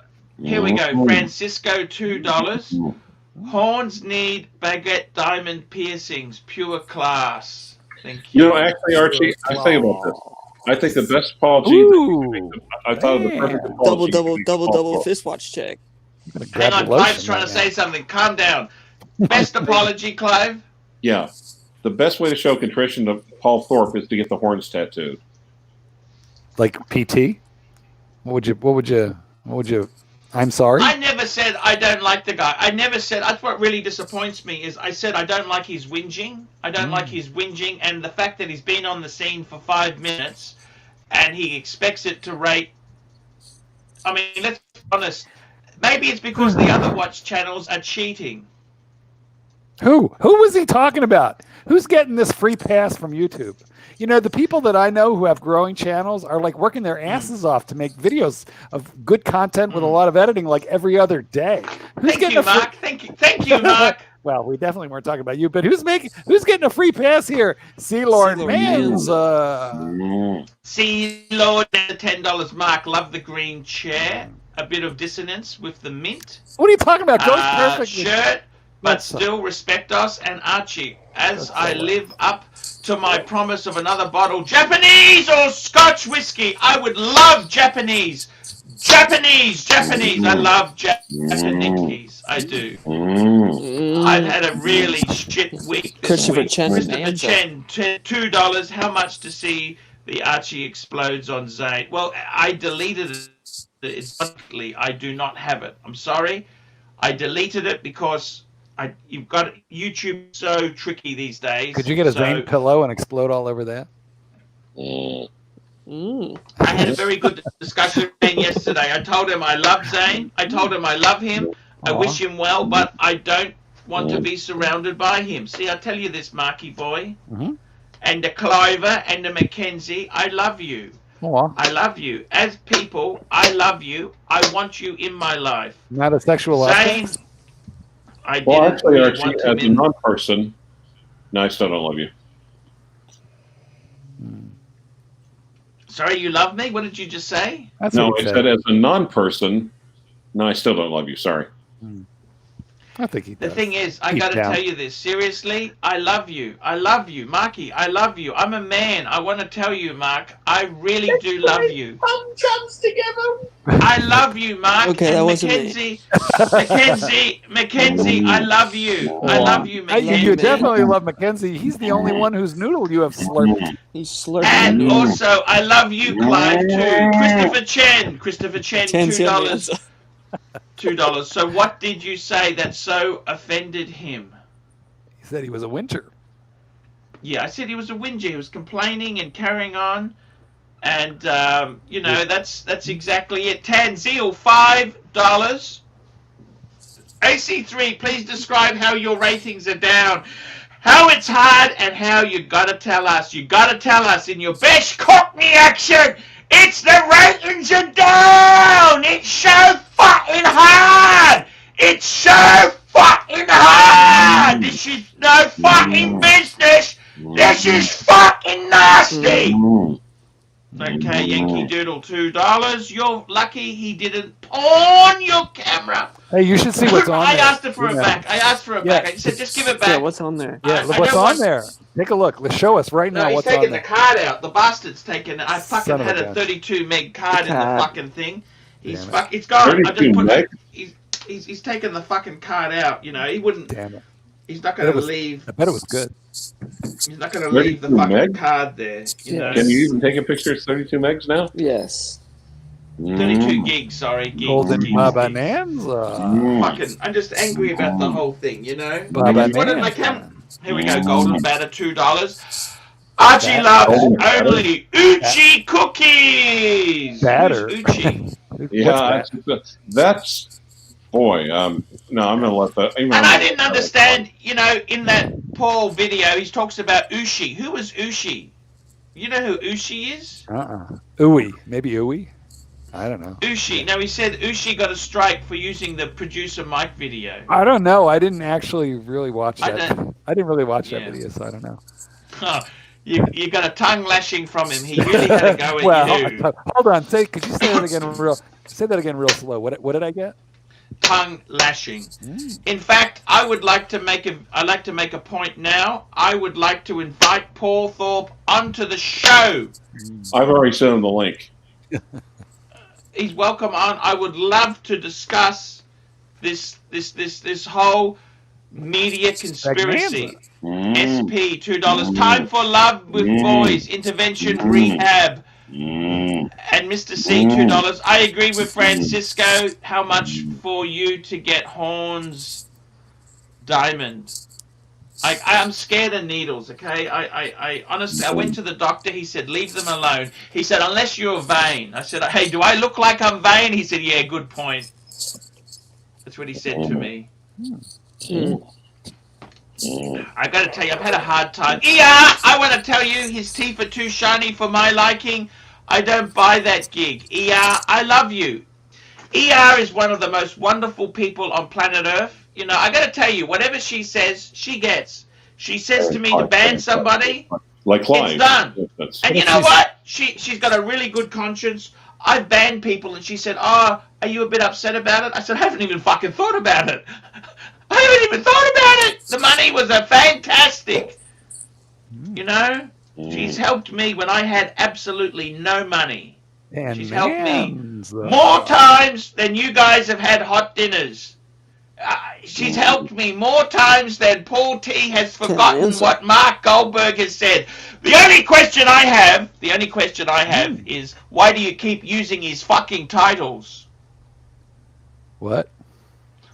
Here we go. Francisco, $2. Horns need baguette diamond piercings, pure class. Thank you. Actually, Archie, I think about this. I think the best apology. I thought of the perfect apology. Double fist watch check. Hang on, Clive's trying to say something. Calm down. Best apology, Clive. Yeah. the best way to show contrition to Paul Thorpe is to get the horns tattooed. Like PT? What would you? I'm sorry. I never said I don't like the guy. I never said. That's what really disappoints me is I said I don't like his whinging. I don't like his whinging, and the fact that he's been on the scene for 5 minutes, and he expects it to rate. I mean, let's be honest. Maybe it's because the other watch channels are cheating. Who was he talking about? Who's getting this free pass from YouTube? You know, the people that I know who have growing channels are like working their asses off to make videos of good content with a lot of editing like every other day. Thank you, Mark. Thank you, Mark. Well, we definitely weren't talking about you, but who's getting a free pass here? C Lord Manza. C Lord $10, Mark. Love the green chair. A bit of dissonance with the mint. What are you talking about? Goes perfectly. Shirt, but still respect us and Archie. As I live up to my promise of another bottle, Japanese or Scotch whiskey. I would love Japanese. I love Japanese. I do. I've had a really shit week this week. Christopher Chen, $2. How much to see the Archie explodes on Zane? Well, I deleted it. I do not have it. I'm sorry. I deleted it because you've got YouTube so tricky these days. Could you get a Zane pillow and explode all over that? I had a very good discussion with Zane yesterday. I told him I love Zane. I told him I love him. I wish him well, but I don't want to be surrounded by him. See, I tell you this, Marky boy, and the Clover and the Mackenzie, I love you. I love you. As people, I love you. I want you in my life. Not a sexual Zane, well, actually, Archie, as a non-person, no, I still don't love you. Sorry, you love me? What did you just say? No, I said as a non-person, no, I still don't love you. Sorry. I think he does. The thing is, I got to tell you this. Seriously, I love you. I love you. Marky, I love you. I'm a man. I want to tell you, Mark, I really do love you. Chums together. I love you, Mark. Okay, that wasn't Mackenzie, I love you. I love you, Mackenzie. You definitely love Mackenzie. He's the only one whose noodle you have slurped. He's slurping. And also, I love you, Clive, too. Christopher Chen, $2. $2. So what did you say that so offended him? He said he was a winter. Yeah, I said he was a whinger. He was complaining and carrying on. And, you know, that's exactly it. Tanzeel, $5. AC3, please describe how your ratings are down. How it's hard and how you got to tell us. You got to tell us in your best Cockney accent. It's the ratings are down. It's so fucking hard. It's so fucking hard. This is no fucking business. This is fucking nasty. Okay, Yankee Doodle, $2. You're lucky he didn't pawn your camera. Hey, you should see what's on there. I asked it for it back. I said, just give it back. Yeah, what's on there? Yeah, look what's on there. Take a look. Let's show us right now what's on there. He's taken the card out. The bastard's taken it. I fucking had a 32 meg card in the fucking thing. It's gone. I just put it. He's taken the fucking card out. You know, he wouldn't. Damn it. He's not going to leave. I bet it was good. He's not going to leave the fucking card there. You know? Can you even take a picture of 32 megs now? Yes. 32 gigs, sorry. Gigs. Golden Bonanza. Fucking, I'm just angry about the whole thing, you know? Bonanza. Here we go, Golden Batter, $2. Archie loves only Uchi cookies. Batter. Uchi. Yeah, that's boy. No, I'm gonna let that. And I didn't understand. You know, in that Paul video, he talks about Uchi. Who was Uchi? You know who Uchi is? Ooey, maybe Ooey. I don't know. Uchi. Now he said Uchi got a strike for using the producer Mike video. I don't know. I didn't actually really watch that. I didn't really watch that video, so I don't know. Oh, you got a tongue lashing from him. He really had a go at you. Hold on. Could you say that again real? Say that again real slow. What did I get? Tongue lashing. In fact, I would like to make a point now. I would like to invite Paul Thorpe onto the show. I've already sent him the link. He's welcome on. I would love to discuss this whole media conspiracy. SP $2. Time for Love with Boys Intervention Rehab. And Mr. C $2. I agree with Francisco. How much for you to get Horn's diamond? I'm scared of needles, okay? I honestly, I went to the doctor. He said, leave them alone. He said, unless you're vain. I said, hey, do I look like I'm vain? He said, yeah, good point. That's what he said to me. I gotta tell you, I've had a hard time. I want to tell you, his teeth are too shiny for my liking. I don't buy that gig. I love you. is one of the most wonderful people on planet Earth. You know, I gotta tell you, whatever she says, she gets. She says to me to ban somebody, like it's done. And you know what? She's got a really good conscience. I've banned people, and she said, "Oh, are you a bit upset about it?" I said, "I haven't even fucking thought about it. I haven't even thought about it. The money was a fantastic. You know, she's helped me when I had absolutely no money. And she's helped me more times than you guys have had hot dinners. She's helped me more times than Paul T has forgotten what Mark Goldberg has said. The only question I have is, why do you keep using his fucking titles? What?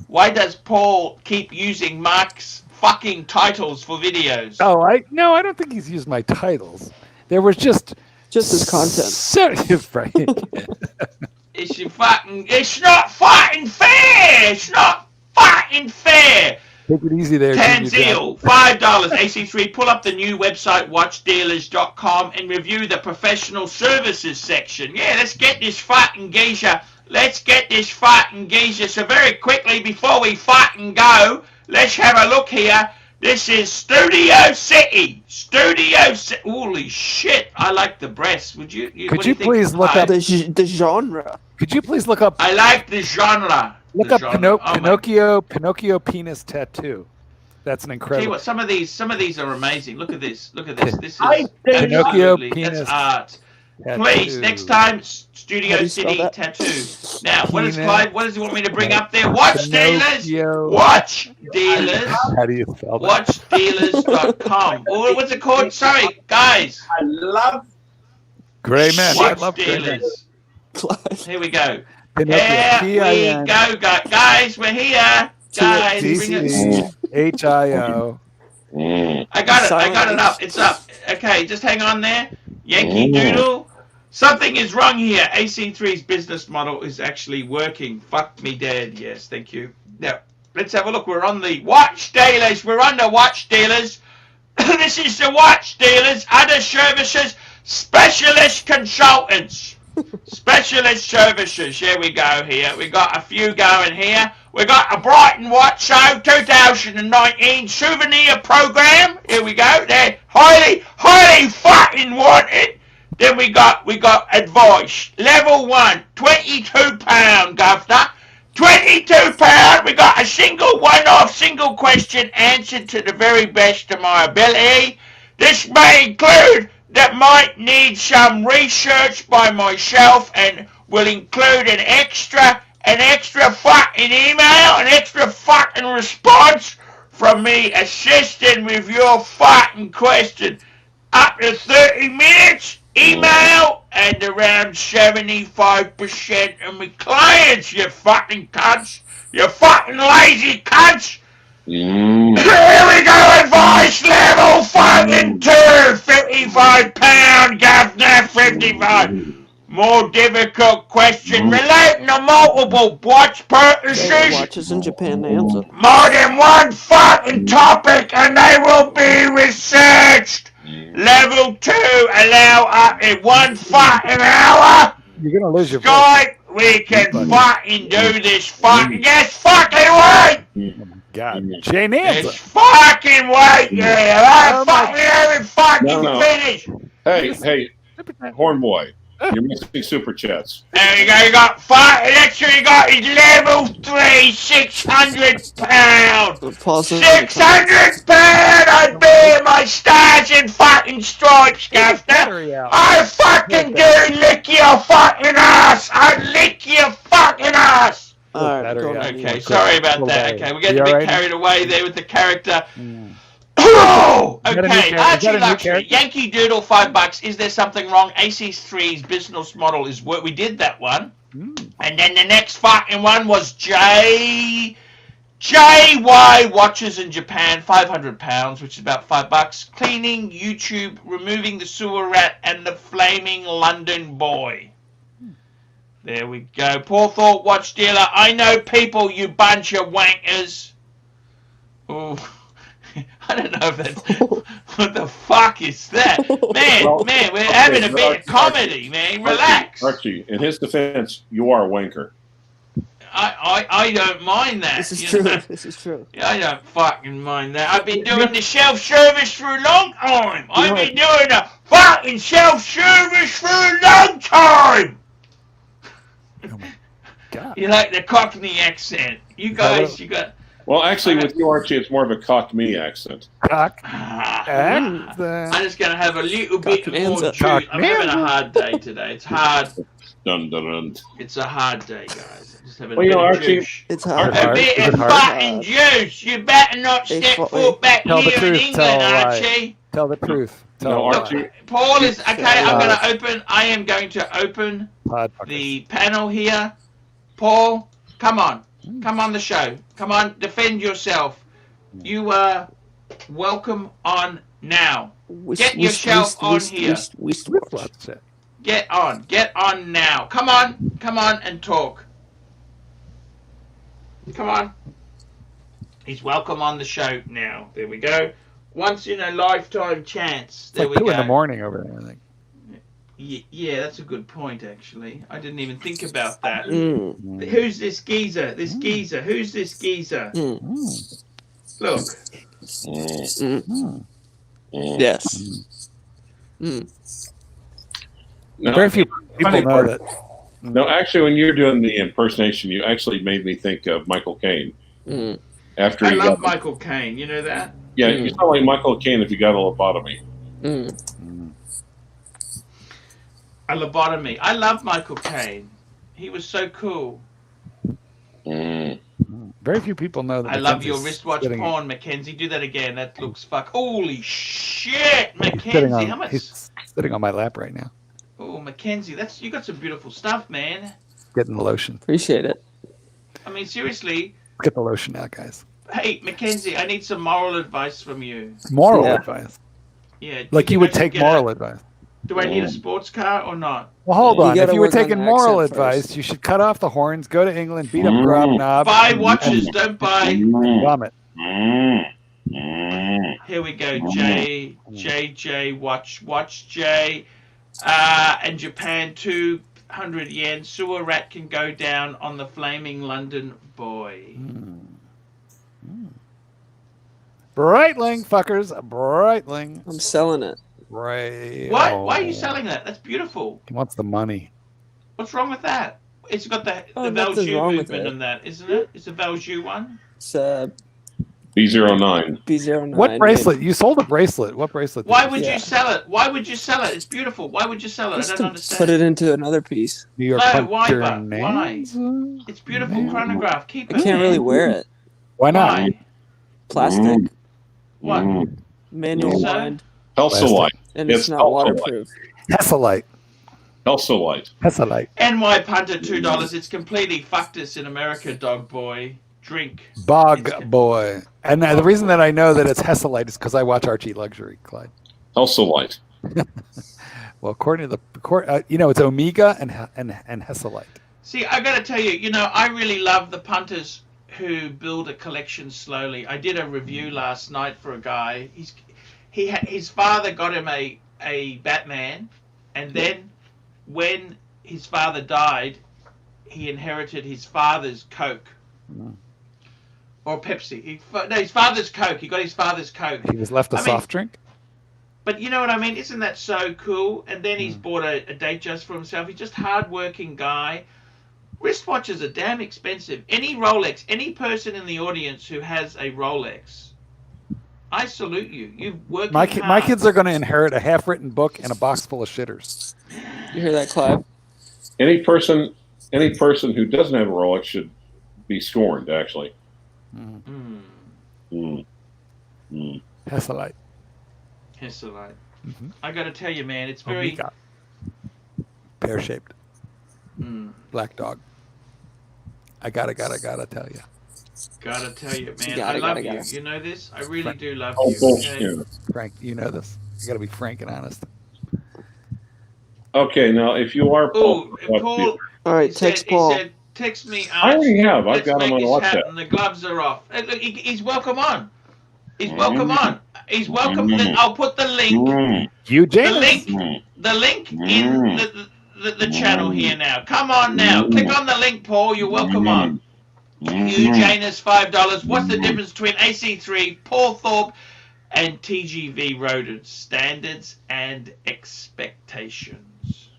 Why does Paul keep using Mark's fucking titles for videos? Oh, I don't think he's used my titles. There was just his content. Right. It's not fucking fair. It's not fucking fair. Take it easy there. Tanzil, $5. AC3, pull up the new website, watchdealers.com, and review the professional services section. Yeah, let's get this fucking geezer. So very quickly, before we fucking go, let's have a look here. This is Studio City. Holy shit, I like the breasts. Could you please look up the genre? Could you please look up? I like the genre. Look up Pinocchio penis tattoo. That's an incredible. Tell you what, some of these are amazing. Look at this. This is Pinocchio penis. That's art. Tattoo. Please, next time, Studio City tattoo. Now, what does Clive? What does he want me to bring up there? Watch dealers. Watch dealers. How do you spell that? Watchdealers.com. Or what's it called? Sorry, guys. I love Gray Man. I love dealers. Here we go. Pinocchio. Here we go, guys. We're here. Guys, bring it. HIO. I got it up. It's up. Okay, just hang on there. Yankee Doodle. Something is wrong here. AC3's business model is actually working. Fuck me dead. Yes, thank you. Now, let's have a look. We're on the Watch Dealers. We're on the Watch Dealers. This is the Watch Dealers. Other services. Specialist consultants. Specialist services. Here we go here. We got a few going here. We got a Brighton Watch Show 2019 souvenir program. Here we go. They're highly fucking wanted. Then we got advice. Level 1, £22, governor. £22. We got a one-off single question answered to the very best of my ability. This may include that might need some research by myself and will include an extra fucking email, an extra fucking response from me assisting with your fucking question. Up to 30 minutes, email, and around 75% of my clients, you fucking cunts. You fucking lazy cunts. Here we go, advice level fucking 2, £55, governor, 55. More difficult question relating to multiple watch purchases. Watches in Japan to answer. More than one fucking topic, and they will be researched. Level 2, allow up to 1 fucking hour. You're gonna lose your Skype, we can fucking do this fucking. Yes, fucking right. Oh my God, Jay Nanza. It's fucking right, yeah. I haven't fucking finished. Hey, Horn Boy. You're missing super chats. There you go. You got you got his level 3, £600. £600. I'd be my stars and fucking stripes, governor. I fucking do lick your fucking ass. I lick your fucking ass. Okay, sorry about that. Okay, we're getting a bit carried away there with the character. Oh, Is that a new okay. character? Is that a new Archieluxury. character? Yankee Doodle, $5. Is there something wrong? AC3's business model is what we did that one. And then the next fucking one was JY watches in Japan, £500, which is about $5. Cleaning YouTube, removing the sewer rat, and the flaming London boy. There we go. Poor Thought Watch Dealer. I know people, you bunch of wankers. Oh, I don't know if that's... What the fuck is that? Man, we're having a bit of comedy, man. Relax. Archie, in his defense, you are a wanker. I don't mind that. This is true. This is true. I don't fucking mind that. I've been doing the self-service for a long time. I've been doing the fucking self-service for a long time. Oh my God. You like the Cockney accent. You guys, you got... Well, actually, with you, Archie, it's more of a Cockney accent. Cock. I'm just going to have a little bit more juice. I'm having a hard day today. It's hard. Dun, dun, dun. It's a hard day, guys. Just having Well, a you bit know, of Archie, juice. It's hard. A bit Is of it hard? fucking juice. You better not step foot back Tell the here in truth, England, tell a lie. Archie. Tell the truth. Tell No, a lie. Archie. Paul is okay. I am going to open Podfuckers. the panel here. Paul, come on the show. Come on, defend yourself. You are welcome on now. Get yourself on here. That's it. Get on now. Come on and talk. Come on. He's welcome on the show now. There we go. Once in a lifetime chance. It's There like we 2 go. in the morning over there, I think. Yeah, that's a good point, actually. I didn't even think about that. Mm. Who's this geezer? This geezer. Who's this geezer? Mm. Look. Mm. Yes. Mm. No, Very few people funny know part- that. No, actually, when you're doing the impersonation, you actually made me think of Michael Caine. Mm. After I you love got, Michael Caine. You know that? yeah, you sound like Michael Caine if you got a lobotomy. Mm. A lobotomy. I love Michael Caine. He was so cool. Mm. Very few people know that. I love your Mackenzie's wristwatch sitting- porn, Mackenzie. Do that again. That looks fuck. Holy shit, He's sitting Mackenzie. How on, much? he's sitting on my lap right now, Oh, Mackenzie, you got some beautiful stuff, man. getting the lotion. Appreciate it. I mean, seriously. Get the lotion out, guys. Hey, Mackenzie, I need some moral advice from you. Moral Yeah. advice. Yeah. Like you think would I should take get moral advice. Do I need a sports car or not? Well, hold You on. If gotta you were work on taking the moral accent advice, first. you should cut off the horns, go to England, beat up Grobnob, Buy watches, don't buy. and vomit. Here we go. JJ, watch J. And Japan, 200 yen. Sewer rat can go down on the flaming London boy. Breitling, fuckers. Breitling. I'm selling it. Right. Why are you selling that? That's beautiful. He wants the money. What's wrong with that? It's got the nothing's Valjoux wrong with movement it. in that, isn't it? It's a Valjoux one. It's B09. B09. What bracelet? You sold a bracelet. What bracelet? Why did would Yeah. you sell it? Why would you sell it? It's beautiful. Why would you sell it? Just I to don't understand. put it into another piece. New York No, why, Punter Buck? Why? names? It's beautiful chronograph. Keep it. I can't really wear it. Why not? Why? Plastic, What? manual So? wind, Helsolite. and it's not Helsolite. waterproof. Hesselite. Helsolite. Hesselite. NY punter $2. It's completely fucked us in America, dog boy. Drink. Bog It's- boy. And the reason that I know that it's Hesselite is because I watch Archieluxury, Clyde. Helsolite. Well, according to the it's Omega and Hesselite. See, I gotta tell you, I really love the punters who build a collection slowly. I did a review last night for a guy. His father got him a Batman, and then when his father died, he inherited his father's Coke. Or Pepsi. His father's Coke. He got his father's Coke. He was left a soft drink. But you know what I mean? Isn't that so cool? And then he's bought a Datejust for himself. He's just a hard-working guy. Wristwatches are damn expensive. Any Rolex, any person in the audience who has a Rolex, I salute you. You've worked My hard. kids are going to inherit a half-written book and a box full of shitters. You hear that, Clive? Any person who doesn't have a Rolex should be scorned, actually. Mm. Mm. Mm. Hesselite. Hesselite. Mm-hmm. I got to tell you, man, it's very pear-shaped Mm. black dog. I gotta tell you. Gotta tell you, man, Gotta, I love gotta, you. gotta. You know this? I really do love Oh, you. Okay? bullshit. Frank, you know this. You gotta be frank and honest. Okay, now if you are Paul, Oh, Paul. All right, He text said, Paul. text me, I already have. I've Let's got him make on this WhatsApp. happen. The gloves are off. Look, he's welcome on. He's welcome on. He's welcome. I'll put the link. Eugenics. The link in the channel here now. Come on now. Click on the link, Paul. You're welcome on. Eugenics, $5. What's the difference between AC3, Paul Thorpe, and TGV Rodents? Standards and expectations.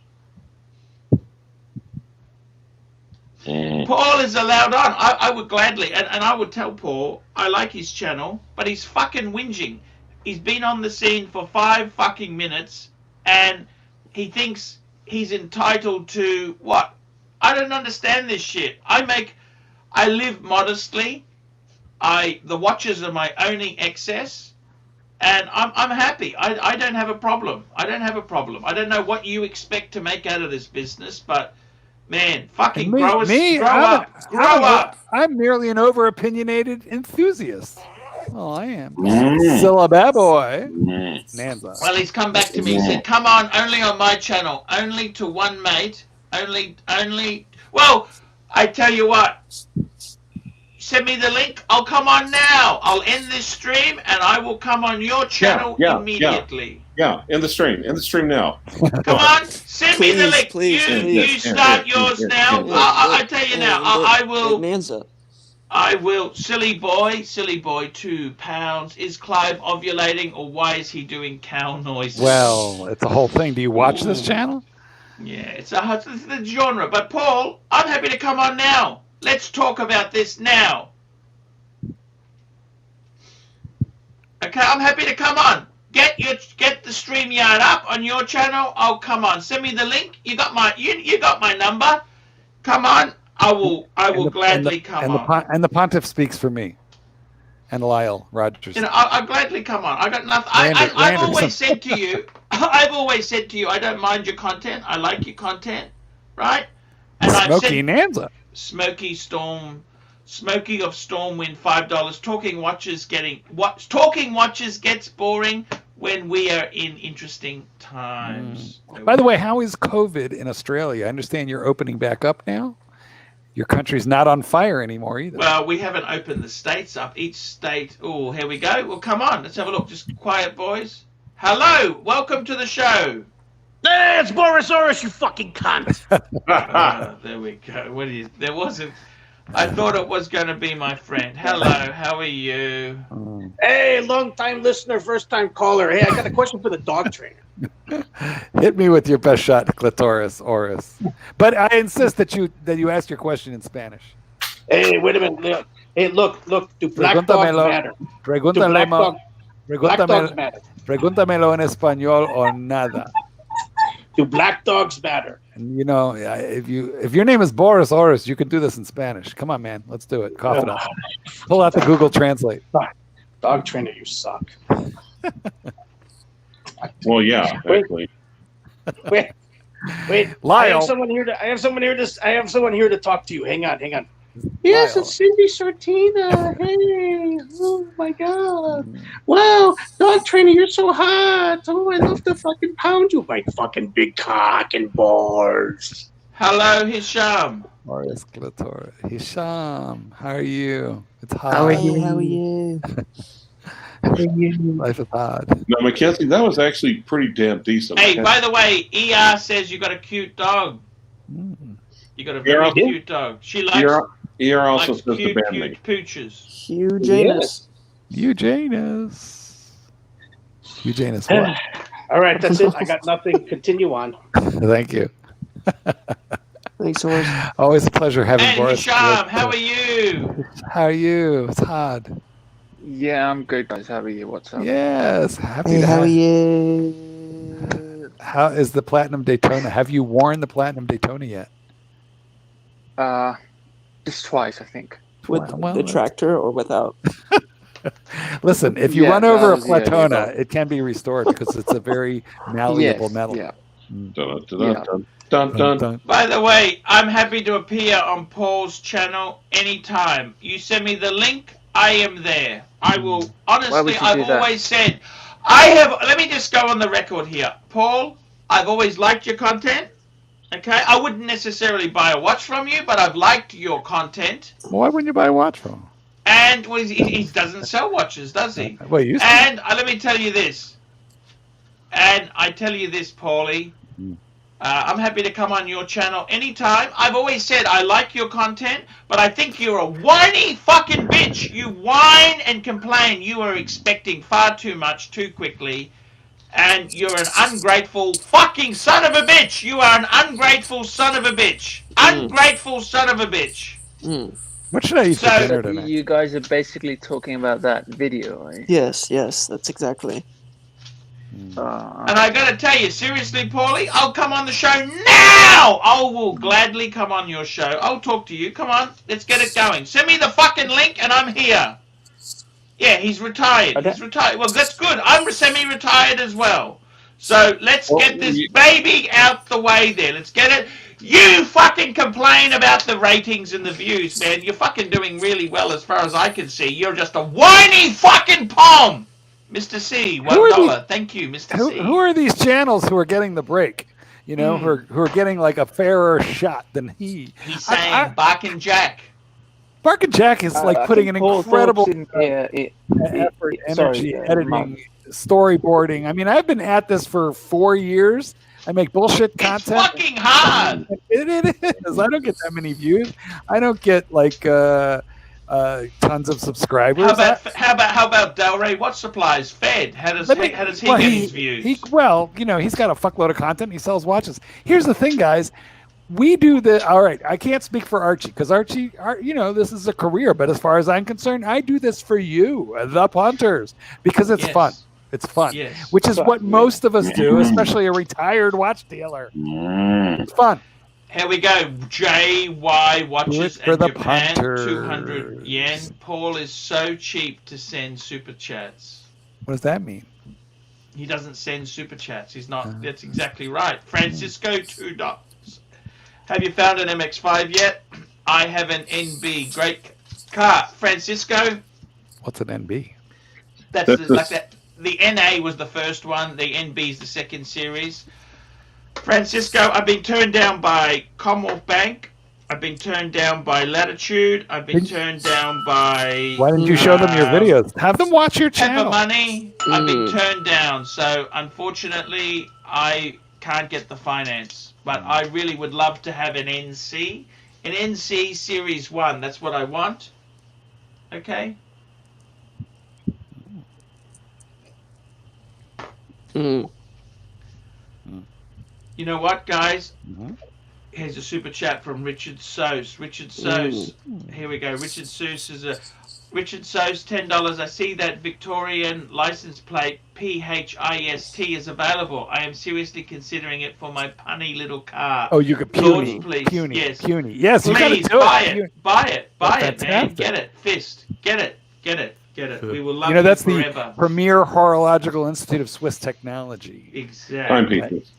Paul is allowed on. I would gladly, and I would tell Paul I like his channel, but he's fucking whinging. He's been on the scene for 5 fucking minutes, and he thinks he's entitled to what? I don't understand this shit. I live modestly. The watches are my only excess, and I'm happy. I don't have a problem. I don't have a problem. I don't know what you expect to make out of this business, but man, fucking grow up. I'm merely an over-opinionated enthusiast. Well, I am. Syllabub boy. Nanza. Well, he's come back to me. He said, come on, only on my channel. Only to one mate. Only. Well, I tell you what. Send me the link. I'll come on now. I'll end this stream, and I will come on your channel immediately. Yeah, in the stream now. Come on, send me the link. Please, you start yours now. I tell you now. I will. Nanza. I will. Silly boy, £2. Is Clive ovulating, or why is he doing cow noises? Well, it's a whole thing. Do you watch this channel? Yeah, it's the genre. But Paul, I'm happy to come on now. Let's talk about this now. Okay, I'm happy to come on. Get the StreamYard up on your channel. I'll come on. Send me the link. You got my number. Come on. I will gladly come on. And the Pontiff speaks for me. And Lyle Rogers. You know, I'll gladly come on. I got nothing. I've always said to you, I don't mind your content. I like your content, right? And Smoky Nanza. Smokey of Stormwind, $5. Talking watches gets boring when we are in interesting times. By the way, how is COVID in Australia? I understand you're opening back up now. Your country's not on fire anymore either. Well, we haven't opened the states up. Each state. Oh, here we go. Well, come on. Let's have a look. Just quiet, boys. Hello. Welcome to the show. Hey, it's Borosaurus, you fucking cunt. There we go. There wasn't. I thought it was going to be my friend. Hello. How are you? Hey, long-time listener, first-time caller. Hey, I got a question for the dog trainer. Hit me with your best shot, Clitoris Oris. But I insist that you ask your question in Spanish. Hey, wait a minute. Hey, look. Do black dogs matter? Pregúntamelo Matter? Pregúntamelo en español o nada. Do black dogs matter? And you know, if your name is Boris Oris, you can do this in Spanish. Come on, man. Let's do it. Cough it up. Pull out the Google Translate. Dog trainer, you suck. Well, yeah, actually. Wait. Lyle. I have someone here to talk to you. Hang on. Yes, it's Cindy Sortina. Hey, oh my God. Wow, dog trainer, you're so hot. Oh, I love to fucking pound you, my fucking big cock and balls. Hello, Hisham. Boris Clitoris. Hisham, how are you? It's hot. How are you? Life is hard. No, Mackenzie, that was actually pretty damn decent. Hey, by the way, ER says you got a cute dog. You got a very cute dog. She likes. ER also says cute, the band name. pooches. Eugenics. Eugenics. What? All right, that's it. I got nothing. Continue on. Thank you. Thanks, Horace. Always a pleasure having Hey, Boris. Hisham, how are you? How are you? It's hard. Yeah, I'm good, guys. How are you? What's up? Yes, happy Hey, to how are have you? How is the Platinum Daytona? Have you worn the Platinum Daytona yet? Just twice, I think. With Well, the tractor or without? Listen, if you Yeah, run over a that was the idea, platona, though. it can be restored because it's a very malleable metal. Yeah. Dun, dun, Yeah. dun, dun, dun, dun. By the way, I'm happy to appear on Paul's channel anytime. You send me the link, I am there. I will, Why would honestly, you I've do that? always said, let me just go on the record here. Paul, I've always liked your content. Okay, I wouldn't necessarily buy a watch from you, but I've liked your content. Well, why wouldn't you buy a watch from him? And well, he doesn't sell watches, does he? Well, you used to. And let me tell you this. And I tell you this, Paulie. I'm happy to come on your channel anytime. I've always said I like your content, but I think you're a whiny fucking bitch. You whine and complain. You are expecting far too much too quickly. And you're an ungrateful fucking son of a bitch. You are an ungrateful son of a bitch. Ungrateful son of a bitch. What should I eat for So- dinner tonight? You guys are basically talking about that video, right? Yes, that's exactly. And I gotta tell you, seriously, Paulie, I'll come on the show now! I will gladly come on your show. I'll talk to you. Come on, let's get it going. Send me the fucking link and I'm here. Yeah, he's retired. Okay. He's retired. Well, that's good. I'm semi-retired as well. So let's Well, get this baby out the way there. Let's get it. You fucking complain about the ratings and the views, man. You're fucking doing really well as far as I can see. You're just a whiny fucking pom. Mr. C, $1. Thank you, Mr. C. Who are these channels who are getting the break? You know, who are getting like a fairer shot than he? He's saying Bark and Jack. Bark and Jack is like I putting think an Paul incredible thoughts in- effort, energy, sorry, editing, Mark. storyboarding. I mean, I've been at this for 4 years. I make bullshit It's content. fucking hard. It is. I don't get that many views. I don't get like tons of subscribers. How about Delray? What supplies Fed? How does he get his views? He's got a fuckload of content. He sells watches. Here's the thing, guys. We do all right. I can't speak for Archie because Archie, this is a career. But as far as I'm concerned, I do this for you, the punters, because it's fun. It's fun, which is what most of us do, especially a retired watch dealer. It's fun. Here we go. JY watches for and the Japan, punters. 200 yen. Paul is so cheap to send super chats. What does that mean? He doesn't send super chats. He's not. That's exactly right. Francisco, $2. Have you found an MX-5 yet? I have an NB. Great car. Francisco? What's an NB? That's like that. The NA was the first one. The NB is the second series. Francisco, I've been turned down by Commonwealth Bank. I've been turned down by Latitude. I've been turned down by... Why didn't you show them your videos? Have them watch your channel. Money. I've been turned down. So, unfortunately, I can't get the finance. But I really would love to have an NC. An NC Series 1. That's what I want. Okay? You know what, guys? Here's a super chat from Richard Seuss. Richard Seuss. Here we go. Richard Seuss $10. I see that Victorian license plate PHIST is available. I am seriously considering it for my punny little car. Oh, you could puny. Please. Puny. Yes. Puny. Yes, you Please gotta do buy it. it. Buy it, man. Fantastic. Get it. Fist. Get it. We will love that's forever. the premier horological institute of Swiss technology. Exactly. Timepieces.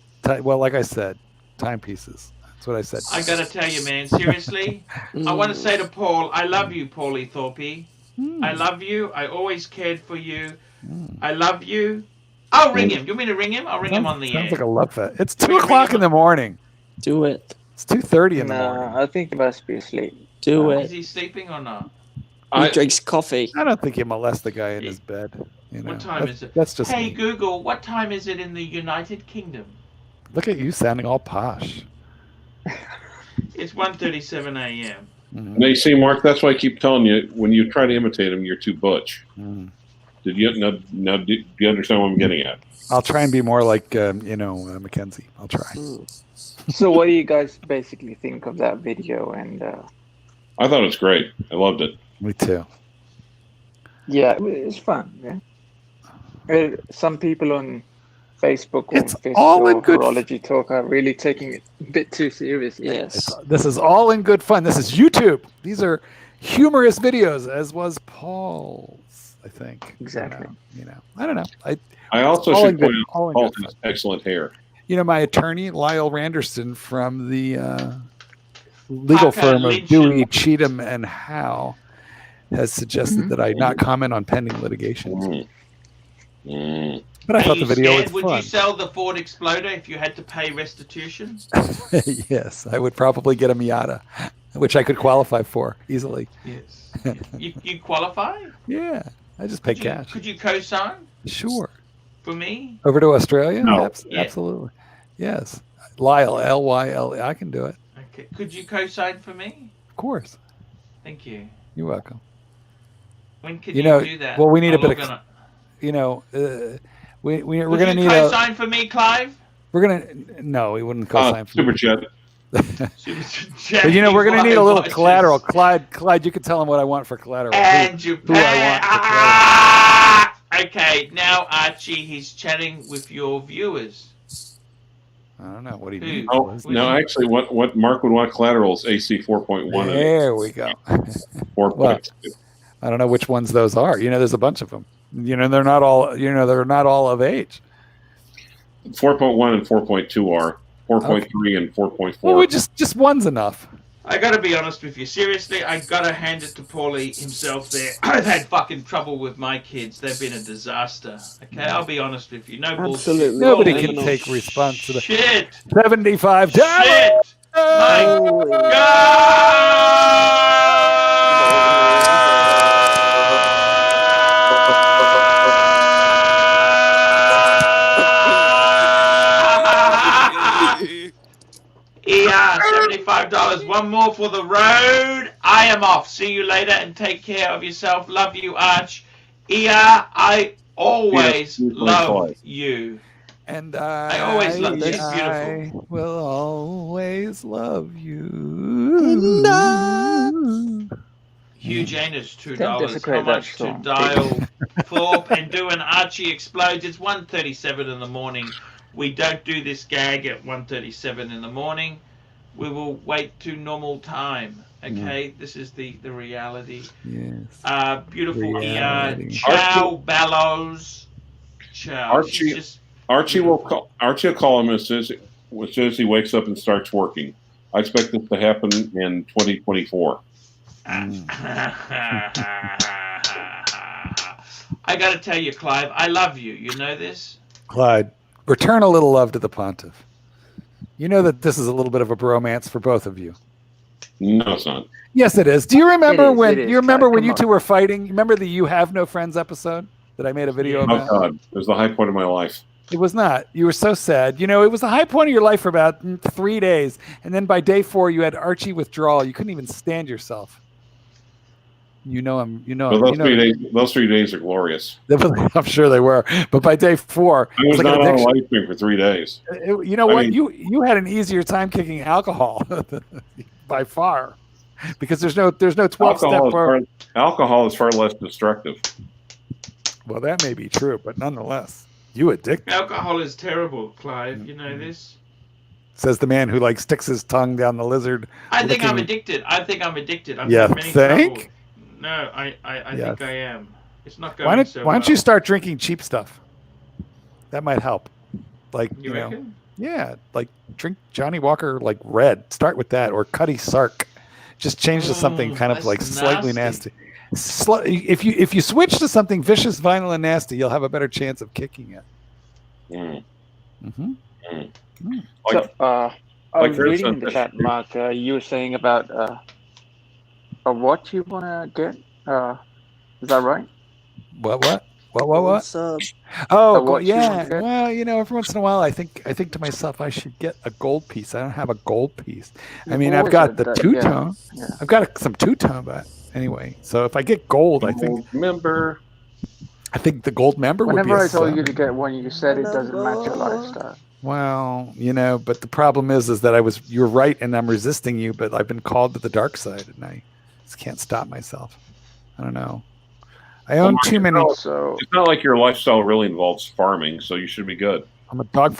Well, like I said, timepieces. That's what I said. I gotta tell you, man, seriously, I want to say to Paul, I love you, Paulie Thorpe. I love you. I always cared for you. I love you. I'll ring him. You want me to ring him? I'll ring him on the air. Sounds like a love fest. It's 2 o'clock in the morning. Do it. It's 2:30 in the morning. Nah, I think he must be asleep. Do Is it. he sleeping or not? He drinks coffee. I don't think you molest the guy in his bed. What time is it? That's just Hey, me. Google, what time is it in the United Kingdom? Look at you sounding all posh. It's 1:37 a.m. Now you see, Mark, that's why I keep telling you, when you try to imitate him, you're too butch. Did you now do you understand what I'm getting at? I'll try and be more like Mackenzie. I'll try. So what do you guys basically think of that video? And I thought it was great. I loved it. Me too. yeah, it's fun. Yeah. Some people on Facebook or It's Facebook all in or good horology talk are really taking it a bit too seriously. Yes. This is all in good fun. This is YouTube. These are humorous videos, as was Paul's. I think. Exactly. I don't know. I also all in should good- point out all in Paul good has fun. excellent hair. My attorney, Lyle Randerson from the legal Parker firm of Lynch Dewey, Cheatham, and Howe, has suggested that I not comment on pending litigation. Mm. Mm. But I Are thought you the video scared? was Would fun. you sell the Ford Exploder if you had to pay restitution? Yes, I would probably get a Miata, which I could qualify for easily. Yes. You qualify? Yeah, I just pay Could you, cash. could you co-sign Sure. for me? Over to Australia? No. Yeah. Absolutely. Yes. Lyle, Lyle. I can do it. Okay. Could you co-sign for me? Of course. Thank you. You're welcome. When can You you know, do that? well, we need a I'll bit of organize- we're Would gonna you need co-sign for me, Clive? No, we wouldn't co-sign for Super chat. But we're gonna need a little collateral. Clyde, you can tell him what I want for collateral. And who I Japan. want for collateral. Okay, now Archie, he's chatting with your viewers. I don't know what he Who? means. Oh, no, actually, what Mark would want collateral is AC 4.1 There we go. and 4.2. I don't know which ones those are. There's a bunch of them. They're not all. They're not all of age. 4.1 and 4.2 are 4.3 and 4.4. Well, just one's enough. I gotta be honest with you. Seriously, I gotta hand it to Paulie himself there. I've had fucking trouble with my kids. They've been a disaster. Okay, I'll be honest with you. No bullshit. Absolutely. Nobody Holy can take responsibility. Shit! $75. Shit! My Holy- Yeah, $75. One more for the road. I am off. See you later and take care of yourself. Love you, Arch. I always love you. And I always love you. She's I beautiful. will always love you. Hugh Janus, $2. Don't How desecrate much that to song. dial Thorpe and do an Archie explodes? It's 1:37 in the morning. We don't do this gag at 1:37 in the morning. We will wait to normal time. Okay, this is the reality. Yes. Beautiful Reality. Ciao, Bellows. Ciao. Archie- Archie will call him as soon as he wakes up and starts working. I expect this to happen in 2024. I gotta tell you, Clive, I love you. You know this? Clyde, return a little love to the pontiff. You know that this is a little bit of a bromance for both of you. No, it's not. Yes, it is. Do you remember It is, you remember Clyde, when come you on. two were fighting? You remember the "You Have No Friends" episode that I made a video Oh, about? God. It was the high point of my life. It was not. You were so sad. It was the high point of your life for about 3 days, and then by day 4, you had Archie withdrawal. You couldn't even stand yourself. But those 3 days are glorious. I'm sure they were. But by day 4, I it was like not an on a addiction. life stream for 3 days. You know I what? mean- You had an easier time kicking alcohol by far, because there's no 12-step. Alcohol is far less destructive. Well, that may be true, but nonetheless, you addicted. Alcohol is terrible, Clive. You know this? Says the man who sticks his tongue down the lizard. I think I'm licking- addicted. I've Yeah, had many think? trouble. No, I Yeah. think I am. It's not going Why don't so you well. start drinking cheap stuff? That might help. You reckon? Yeah, drink Johnny Walker red. Start with that, or Cutty Sark. Just change to something kind of that's slightly nasty. If you switch to something vicious, violent, and nasty, you'll have a better chance of kicking it. Mm. Mm-hmm. Like, I like was for reading in instance- the chat, Mark. You were saying about what you wanna get. Is that right? What? Sub. Oh, what you yeah. want to get? Well, every once in a while, I think to myself, I should get a gold piece. I don't have a gold piece. I You've mean, I've always got said the that, two-tone. yeah. I've got some two-tone, but anyway. So if I get gold, I think Remember, the gold member would be Whenever a I told sub. you to get one, you said it doesn't match your lifestyle. Well, but the problem is that you're right, and I'm resisting you, but I've been called to the dark side, and I just can't stop myself. I don't know. I own too many. So it's not like your lifestyle really involves farming, so you should be good. I'm a dog.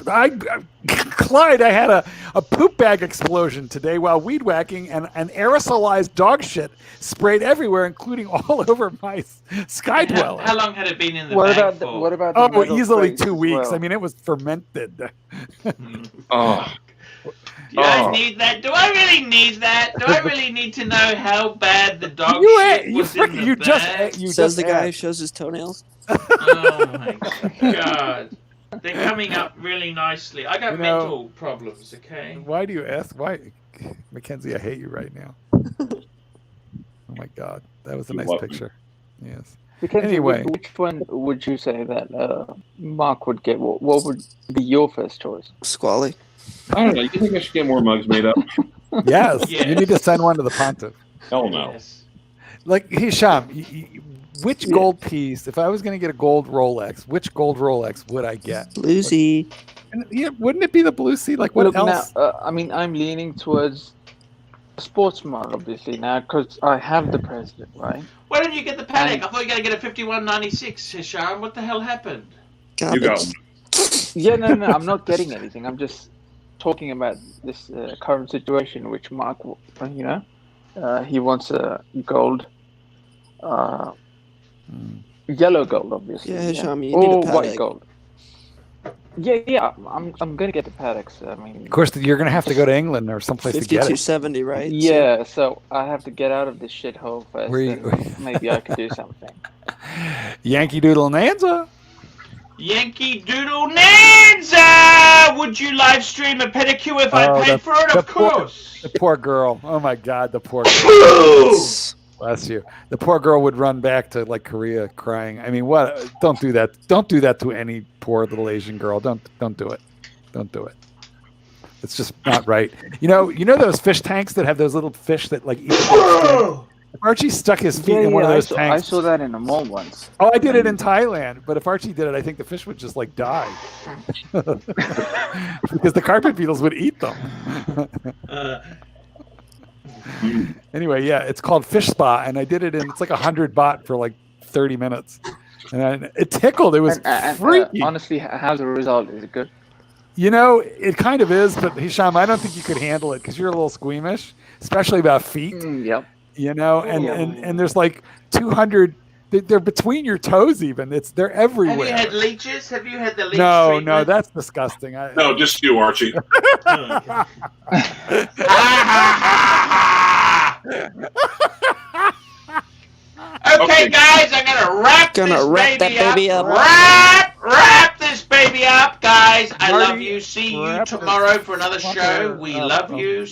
Clyde, I had a poop bag explosion today while weed whacking, and an aerosolized dog shit sprayed everywhere, including all over my sky dweller. How long had it been in the What bag about for? what about the metal easily crates 2 as weeks. well? I mean, it was fermented. Oh, You guys Oh. need that? Do I really need that? Do I really need to know how bad the dog You shit ate- you was in freaking- the you just bag? ate- you Says just the guy who asked. shows his toenails. Oh my god. They're coming up really nicely. I got You know- mental problems, okay? Why do you ask? Why, Mackenzie? I hate you right now. Oh my God, that was a You nice love me. picture. Yes. Because Anyway. which one would you say that Mark would get? What would be your first choice? Squally. I don't know. You think I should get more mugs made up? Yes. Yes. You need to send one to the Pontiff. Hell no. Yes. Like Hisham, which Yeah. gold piece? If I was going to get a gold Rolex, which gold Rolex would I get? Lucy. And, yeah, wouldn't it be the Blue Sea? Like what Look, else? now, I mean, I'm leaning towards a sports mug, obviously, now, because I have the president, right? Why didn't you get the Paddock? I thought you were going to get a 5196, Hisham. What the hell happened? You got Garbage. one. Yeah, no, I'm not getting anything. I'm just talking about this current situation, which Mark, he wants a gold, yellow gold, obviously. Yeah, Hisham, you need or a white Paddock. gold. Yeah, I'm gonna get the Paddocks. I mean, Of course, you're going to have to go to England or someplace to get it. 5270, right? yeah. So I have to get out of this shithole first, Where you- and maybe I could do something. Yankee Doodle Nanza. Yankee Doodle Nanza! Would you live stream a pedicure if I Oh, paid for it? the Of poor- course. The poor girl. Oh my God, the poor girl. Bless you. The poor girl would run back to like Korea crying. I mean, what? Don't do that. Don't do that to any poor little Asian girl. Don't do it. Don't do it. It's just not right. You know those fish tanks that have those little fish that like eat the skin? If Archie stuck his feet in one of those I tanks. saw that in the mall once. Oh, I did it in Thailand, but if Archie did it, I think the fish would just like die because the carpet beetles would eat them. Anyway, yeah, it's called Fish Spa, and I did it in it's like 100 baht for like 30 minutes, and it tickled. It was And, freaky. honestly, how's the result? Is it good? You know, it kind of is, but Hisham, I don't think you could handle it because you're a little squeamish, especially about feet. Yep. You know, and Yeah. and there's like 200. They're between your toes, even. They're Have everywhere. you had leeches? Have you had the leech No, treatment? that's disgusting. No, just you, Archie. Okay, guys, I'm gonna wrap That baby up. Wrap this baby up, guys. I Marty, love you. See you wrap it tomorrow for another up. show. We love you.